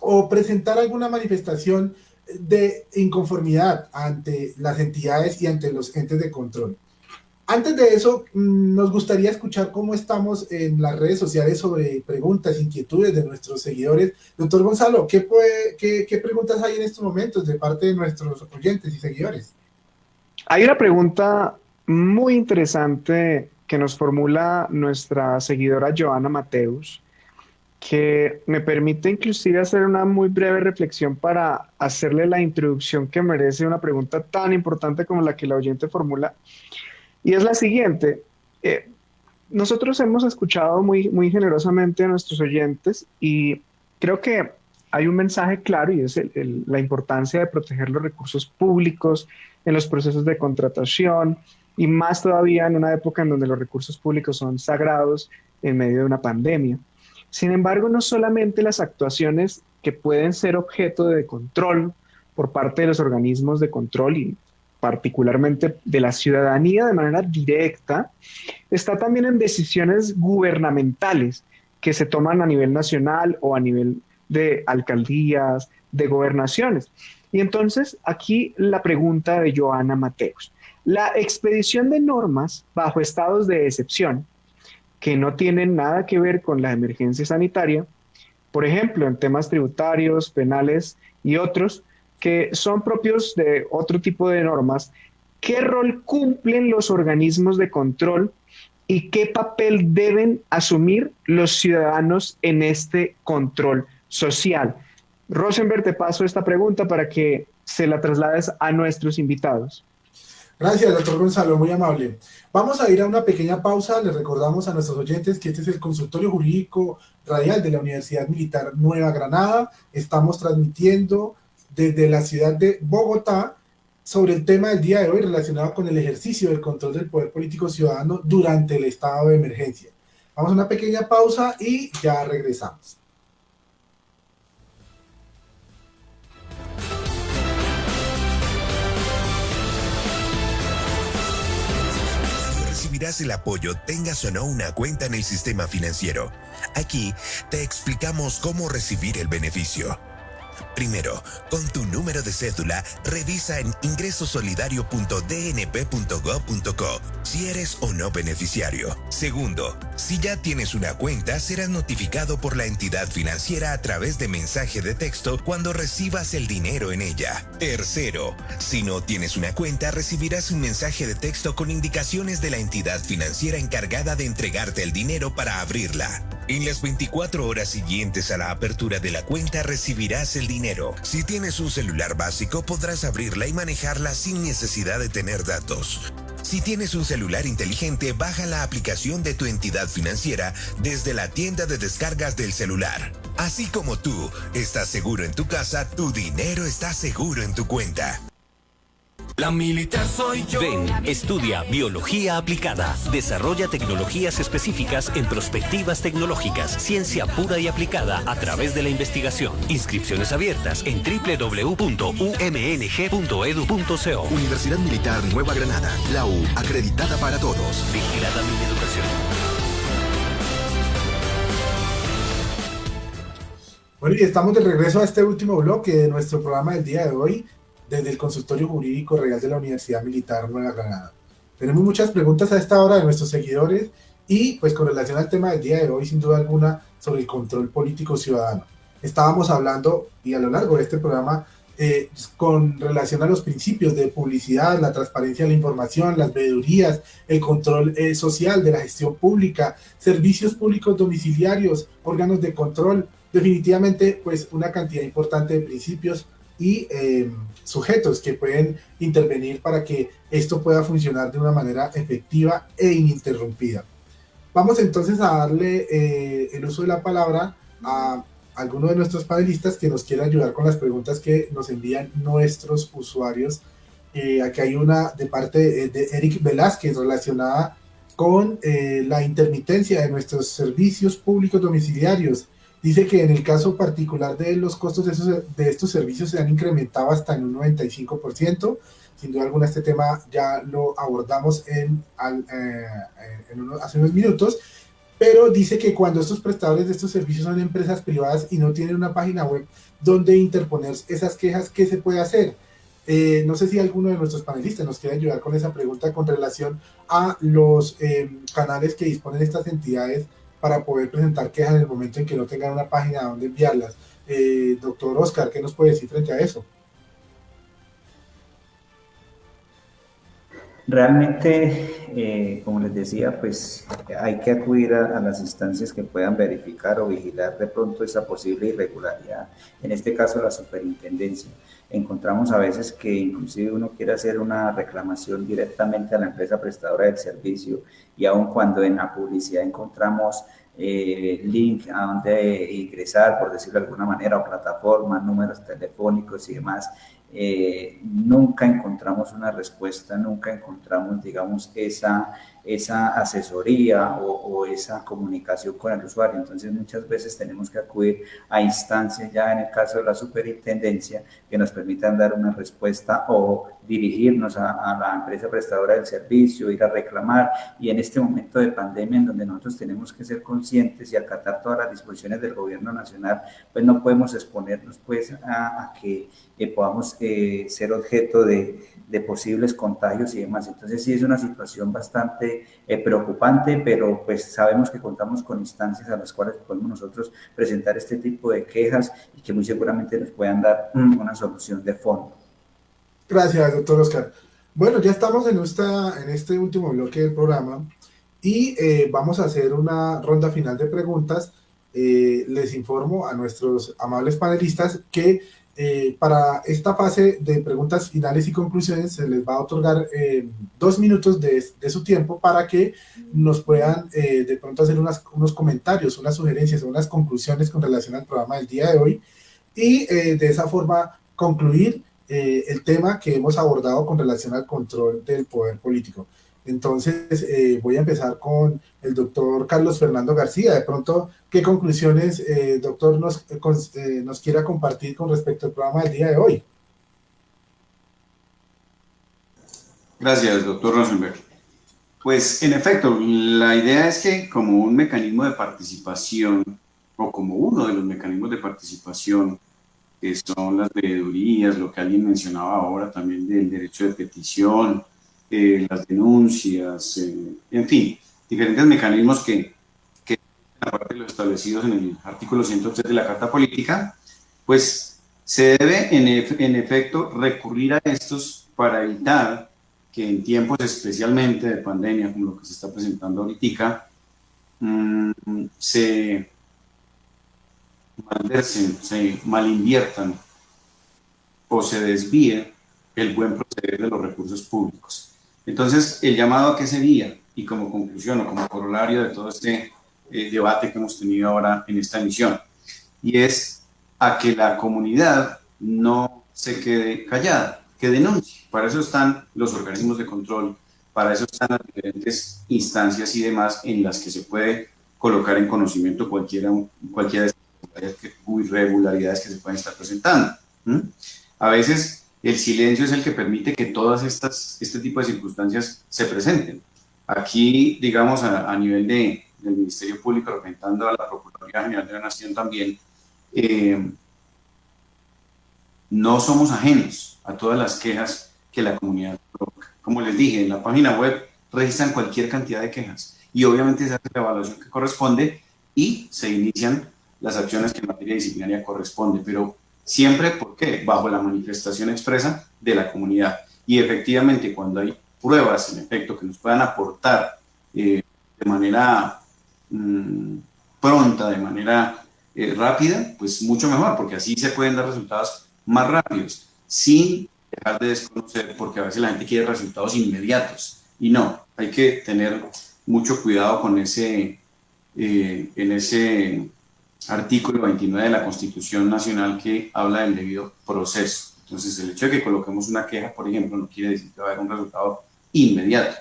D: o presentar alguna manifestación de inconformidad ante las entidades y ante los entes de control. Antes de eso, nos gustaría escuchar cómo estamos en las redes sociales sobre preguntas, inquietudes de nuestros seguidores. Doctor Gonzalo, ¿qué preguntas hay en estos momentos de parte de nuestros oyentes y seguidores?
I: Hay una pregunta muy interesante que nos formula nuestra seguidora Joana Mateus, que me permite inclusive hacer una muy breve reflexión para hacerle la introducción que merece una pregunta tan importante como la que la oyente formula. Y es la siguiente. Nosotros hemos escuchado muy generosamente a nuestros oyentes y creo que hay un mensaje claro y es la importancia de proteger los recursos públicos en los procesos de contratación y más todavía en una época en donde los recursos públicos son sagrados en medio de una pandemia. Sin embargo, no solamente las actuaciones que pueden ser objeto de control por parte de los organismos de control y particularmente de la ciudadanía de manera directa, está también en decisiones gubernamentales que se toman a nivel nacional o a nivel de alcaldías, de gobernaciones. Y entonces aquí la pregunta de Joana Mateus. La expedición de normas bajo estados de excepción que no tienen nada que ver con la emergencia sanitaria, por ejemplo, en temas tributarios, penales y otros, que son propios de otro tipo de normas, ¿qué rol cumplen los organismos de control y qué papel deben asumir los ciudadanos en este control social? Rosenberg, te paso esta pregunta para que se la traslades a nuestros invitados.
D: Gracias, doctor Gonzalo, muy amable. Vamos a ir a una pequeña pausa. Les recordamos a nuestros oyentes que este es el consultorio jurídico radial de la Universidad Militar Nueva Granada. Estamos transmitiendo desde la ciudad de Bogotá sobre el tema del día de hoy relacionado con el ejercicio del control del poder político ciudadano durante el estado de emergencia. Vamos a una pequeña pausa y ya regresamos.
B: Recibirás el apoyo, tengas o no una cuenta en el sistema financiero. Aquí te explicamos cómo recibir el beneficio. Primero, con tu número de cédula, revisa en ingresosolidario.dnp.gov.co si eres o no beneficiario. Segundo, si ya tienes una cuenta, serás notificado por la entidad financiera a través de mensaje de texto cuando recibas el dinero en ella. Tercero, si no tienes una cuenta, recibirás un mensaje de texto con indicaciones de la entidad financiera encargada de entregarte el dinero para abrirla. En las 24 horas siguientes a la apertura de la cuenta recibirás el dinero. Si tienes un celular básico, podrás abrirla y manejarla sin necesidad de tener datos. Si tienes un celular inteligente, baja la aplicación de tu entidad financiera desde la tienda de descargas del celular. Así como tú estás seguro en tu casa, tu dinero está seguro en tu cuenta.
K: La militar soy yo.
C: Ven, estudia biología aplicada. Desarrolla tecnologías específicas en perspectivas tecnológicas, ciencia pura y aplicada a través de la investigación. Inscripciones abiertas en www.umng.edu.co.
M: Universidad Militar Nueva Granada. La U, acreditada para todos.
C: Vigilada Mineducación.
D: Bueno, y estamos de regreso a este último bloque de nuestro programa del día de hoy, desde el Consultorio Jurídico Real de la Universidad Militar Nueva Granada. Tenemos muchas preguntas a esta hora de nuestros seguidores y pues con relación al tema del día de hoy, sin duda alguna, sobre el control político ciudadano. Estábamos hablando, y a lo largo de este programa, con relación a los principios de publicidad, la transparencia de la información, las veedurías, el control social de la gestión pública, servicios públicos domiciliarios, órganos de control, definitivamente pues una cantidad importante de principios y sujetos que pueden intervenir para que esto pueda funcionar de una manera efectiva e ininterrumpida. Vamos entonces a darle el uso de la palabra a alguno de nuestros panelistas que nos quiera ayudar con las preguntas que nos envían nuestros usuarios. Aquí hay una de parte de Eric Velázquez relacionada con la intermitencia de nuestros servicios públicos domiciliarios. Dice que en el caso particular de los costos de estos servicios se han incrementado hasta en un 95%. Sin duda alguna este tema ya lo abordamos hace unos minutos, pero dice que cuando estos prestadores de estos servicios son empresas privadas y no tienen una página web donde interponer esas quejas, ¿qué se puede hacer? No sé si alguno de nuestros panelistas nos quiere ayudar con esa pregunta con relación a los canales que disponen estas entidades para poder presentar quejas en el momento en que no tengan una página donde enviarlas. Doctor Oscar, ¿qué nos puede decir frente a eso?
F: Realmente, como les decía, pues hay que acudir a las instancias que puedan verificar o vigilar de pronto esa posible irregularidad. En este caso, la superintendencia. Encontramos a veces que inclusive uno quiere hacer una reclamación directamente a la empresa prestadora del servicio y aun cuando en la publicidad encontramos link a donde ingresar, por decirlo de alguna manera, o plataformas, números telefónicos y demás, nunca encontramos una respuesta, nunca encontramos, digamos, esa asesoría o esa comunicación con el usuario. Entonces muchas veces tenemos que acudir a instancias ya en el caso de la superintendencia que nos permitan dar una respuesta o dirigirnos a la empresa prestadora del servicio, ir a reclamar. Y en este momento de pandemia en donde nosotros tenemos que ser conscientes y acatar todas las disposiciones del gobierno nacional, pues no podemos exponernos pues a que podamos ser objeto de posibles contagios y demás. Entonces sí es una situación bastante preocupante, pero pues sabemos que contamos con instancias a las cuales podemos nosotros presentar este tipo de quejas y que muy seguramente nos puedan dar una solución de fondo.
D: Gracias, doctor Oscar. Bueno, ya estamos en este último bloque del programa y vamos a hacer una ronda final de preguntas. Les informo a nuestros amables panelistas que para esta fase de preguntas finales y conclusiones se les va a otorgar 2 minutos de su tiempo para que nos puedan de pronto hacer unos comentarios, unas sugerencias, unas conclusiones con relación al programa del día de hoy y de esa forma concluir el tema que hemos abordado con relación al control del poder político. Entonces voy a empezar con el doctor Carlos Fernando García. De pronto, ¿qué conclusiones, doctor, nos quiera compartir con respecto al programa del día de hoy?
G: Gracias, doctor Rosenberg. Pues, en efecto, la idea es que como un mecanismo de participación, o como uno de los mecanismos de participación que son las veedurías, lo que alguien mencionaba ahora también del derecho de petición, las denuncias, en fin, diferentes mecanismos que aparte de los establecidos en el artículo 103 de la Carta Política, pues se debe en efecto recurrir a estos para evitar que en tiempos especialmente de pandemia, como lo que se está presentando ahorita, se malversen, se malinviertan o se desvíe el buen proceder de los recursos públicos. Entonces, el llamado a qué sería, y como conclusión o como corolario de todo este debate que hemos tenido ahora en esta emisión, y es a que la comunidad no se quede callada, que denuncie. Para eso están los organismos de control, para eso están las diferentes instancias y demás en las que se puede colocar en conocimiento cualquiera de estas irregularidades que se pueden estar presentando. A veces el silencio es el que permite que todas este tipo de circunstancias se presenten. Aquí, digamos, a nivel del Ministerio Público, representando a la Procuraduría General de la Nación también, no somos ajenos a todas las quejas que la comunidad provoca. Como les dije, en la página web registran cualquier cantidad de quejas y obviamente se hace la evaluación que corresponde y se inician las acciones que en materia disciplinaria corresponde, pero siempre, ¿por qué? Bajo la manifestación expresa de la comunidad. Y efectivamente, cuando hay pruebas, en efecto, que nos puedan aportar de manera pronta, de manera rápida, pues mucho mejor, porque así se pueden dar resultados más rápidos, sin dejar de desconocer, porque a veces la gente quiere resultados inmediatos, y no, hay que tener mucho cuidado con en ese artículo 29 de la Constitución Nacional que habla del debido proceso. Entonces, el hecho de que coloquemos una queja, por ejemplo, no quiere decir que va a haber un resultado inmediato.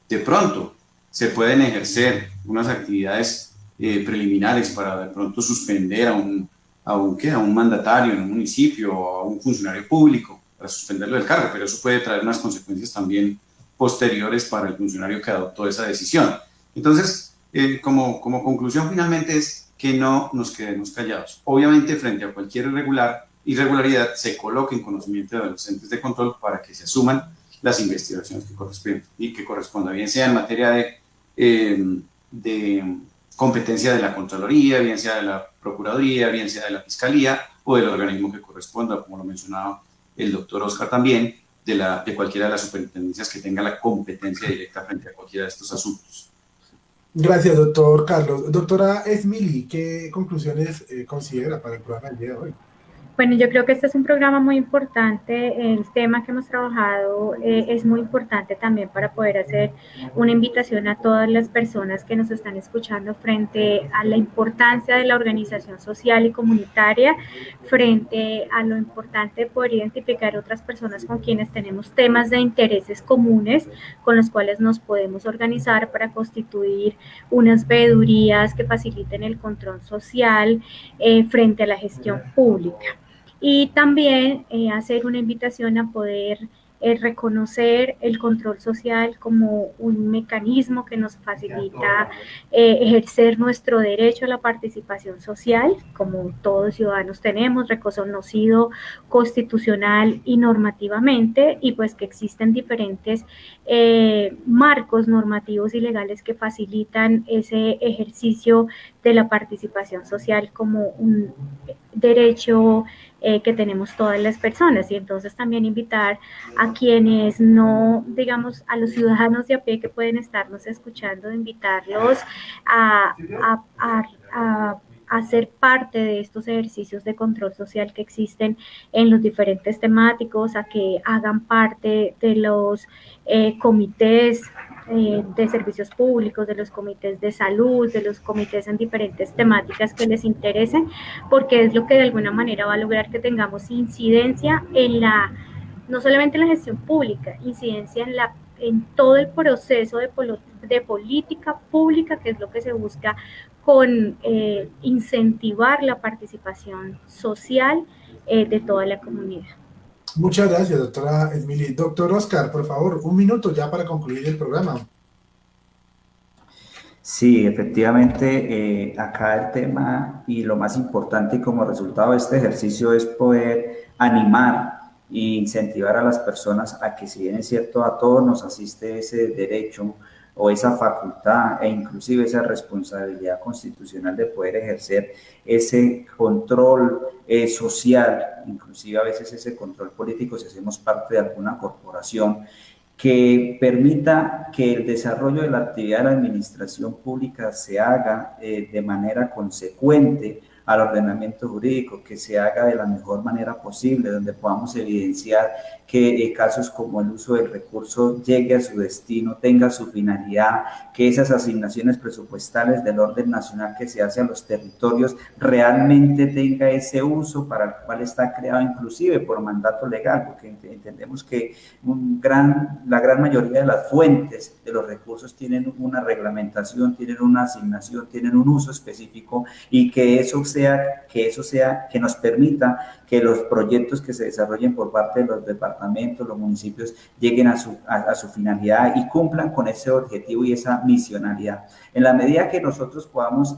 G: De pronto, se pueden ejercer unas actividades preliminares para de pronto suspender a un mandatario en un municipio o a un funcionario público, para suspenderlo del cargo, pero eso puede traer unas consecuencias también posteriores para el funcionario que adoptó esa decisión. Entonces, como conclusión finalmente es que no nos quedemos callados. Obviamente, frente a cualquier irregularidad, se coloque en conocimiento de los entes de control para que se asuman las investigaciones que correspondan, bien sea en materia de competencia de la Contraloría, bien sea de la Procuraduría, bien sea de la Fiscalía o del organismo que corresponda, como lo mencionaba el doctor Oscar también, de cualquiera de las superintendencias que tenga la competencia directa frente a cualquiera de estos asuntos.
D: Gracias, doctor Carlos. Doctora Esmili, ¿qué conclusiones considera para el programa del día de hoy?
E: Bueno, yo creo que este es un programa muy importante. El tema que hemos trabajado es muy importante también para poder hacer una invitación a todas las personas que nos están escuchando frente a la importancia de la organización social y comunitaria, frente a lo importante de poder identificar otras personas con quienes tenemos temas de intereses comunes, con los cuales nos podemos organizar para constituir unas veedurías que faciliten el control social frente a la gestión pública. Y también hacer una invitación a poder reconocer el control social como un mecanismo que nos facilita ejercer nuestro derecho a la participación social, como todos ciudadanos tenemos, reconocido constitucional y normativamente, y pues que existen diferentes marcos normativos y legales que facilitan ese ejercicio de la participación social como un derecho que tenemos todas las personas. Y entonces también invitar a quienes no, digamos, a los ciudadanos de a pie que pueden estarnos escuchando, invitarlos a ser parte de estos ejercicios de control social que existen en los diferentes temáticos, a que hagan parte de los comités de servicios públicos, de los comités de salud, de los comités en diferentes temáticas que les interesen, porque es lo que de alguna manera va a lograr que tengamos incidencia no solamente en la gestión pública, incidencia en todo el proceso de política pública, que es lo que se busca con incentivar la participación social de toda la comunidad.
D: Muchas gracias, doctora Esmili. Doctor Oscar, por favor, 1 minuto ya para concluir el programa.
F: Sí, efectivamente, acá el tema y lo más importante como resultado de este ejercicio es poder animar e incentivar a las personas a que, si bien es cierto, a todos nos asiste ese derecho o esa facultad e inclusive esa responsabilidad constitucional de poder ejercer ese control social, inclusive a veces ese control político si hacemos parte de alguna corporación, que permita que el desarrollo de la actividad de la administración pública se haga de manera consecuente al ordenamiento jurídico, que se haga de la mejor manera posible, donde podamos evidenciar que casos como el uso del recurso llegue a su destino, tenga su finalidad, que esas asignaciones presupuestales del orden nacional que se hace a los territorios realmente tenga ese uso para el cual está creado, inclusive por mandato legal, porque entendemos que la gran mayoría de las fuentes de los recursos tienen una reglamentación, tienen una asignación, tienen un uso específico, y que nos permita que los proyectos que se desarrollen por parte de los departamentos, los municipios, lleguen a su finalidad y cumplan con ese objetivo y esa misionalidad. En la medida que nosotros podamos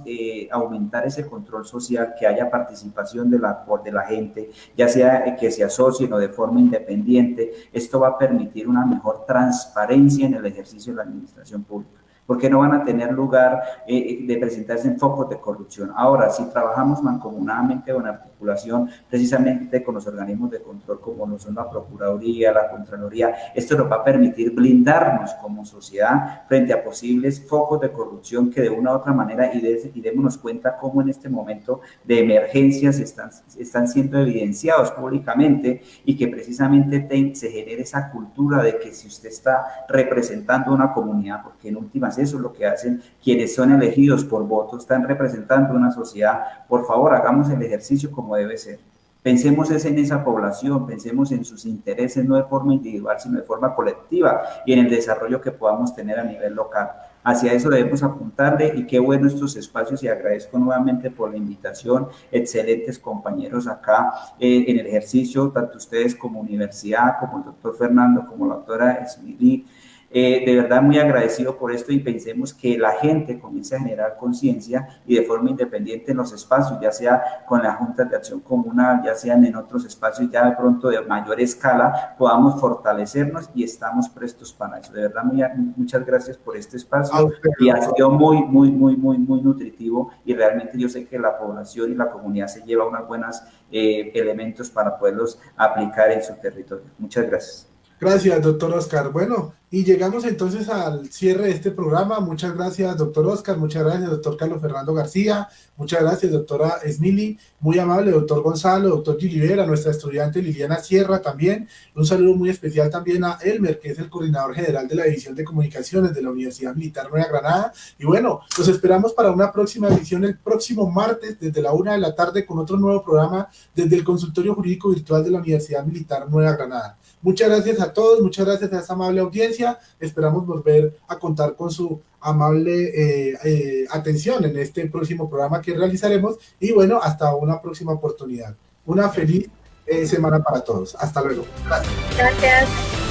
F: aumentar ese control social, que haya participación de la gente, ya sea que se asocien o de forma independiente, esto va a permitir una mejor transparencia en el ejercicio de la administración pública, porque no van a tener lugar de presentarse en focos de corrupción. Ahora, si trabajamos mancomunadamente o en articulación precisamente con los organismos de control como lo son la Procuraduría, la Contraloría, esto nos va a permitir blindarnos como sociedad frente a posibles focos de corrupción que de una u otra manera, y démonos cuenta cómo en este momento de emergencias están siendo evidenciados públicamente, y que precisamente se genere esa cultura de que si usted está representando una comunidad, porque en últimas eso es lo que hacen quienes son elegidos por voto, están representando una sociedad, por favor hagamos el ejercicio como debe ser. Pensemos en esa población, pensemos en sus intereses, no de forma individual, sino de forma colectiva, y en el desarrollo que podamos tener a nivel local. Hacia eso debemos apuntarle, y qué bueno estos espacios, y agradezco nuevamente por la invitación, excelentes compañeros acá en el ejercicio, tanto ustedes como universidad, como el doctor Fernando, como la doctora Esmili. De verdad muy agradecido por esto, y pensemos que la gente comience a generar conciencia y de forma independiente en los espacios, ya sea con las juntas de acción comunal, ya sean en otros espacios ya de pronto de mayor escala, podamos fortalecernos, y estamos prestos para eso. De verdad muchas gracias por este espacio, y ha sido muy nutritivo, y realmente yo sé que la población y la comunidad se lleva unos buenos elementos para poderlos aplicar en su territorio. Muchas gracias.
D: Gracias, doctor Oscar. Bueno, y llegamos entonces al cierre de este programa. Muchas gracias, doctor Oscar. Muchas gracias, doctor Carlos Fernando García. Muchas gracias, doctora Esmili. Muy amable, doctor Gonzalo, doctor Gilibert, a nuestra estudiante Liliana Sierra también. Un saludo muy especial también a Elmer, que es el coordinador general de la División de Comunicaciones de la Universidad Militar Nueva Granada. Y bueno, los esperamos para una próxima edición el próximo martes desde la 1 de la tarde con otro nuevo programa desde el Consultorio Jurídico Virtual de la Universidad Militar Nueva Granada. Muchas gracias a todos, muchas gracias a esta amable audiencia. Esperamos volver a contar con su amable atención en este próximo programa que realizaremos, y bueno, hasta una próxima oportunidad. Una feliz semana para todos. Hasta luego. Gracias.
E: Gracias.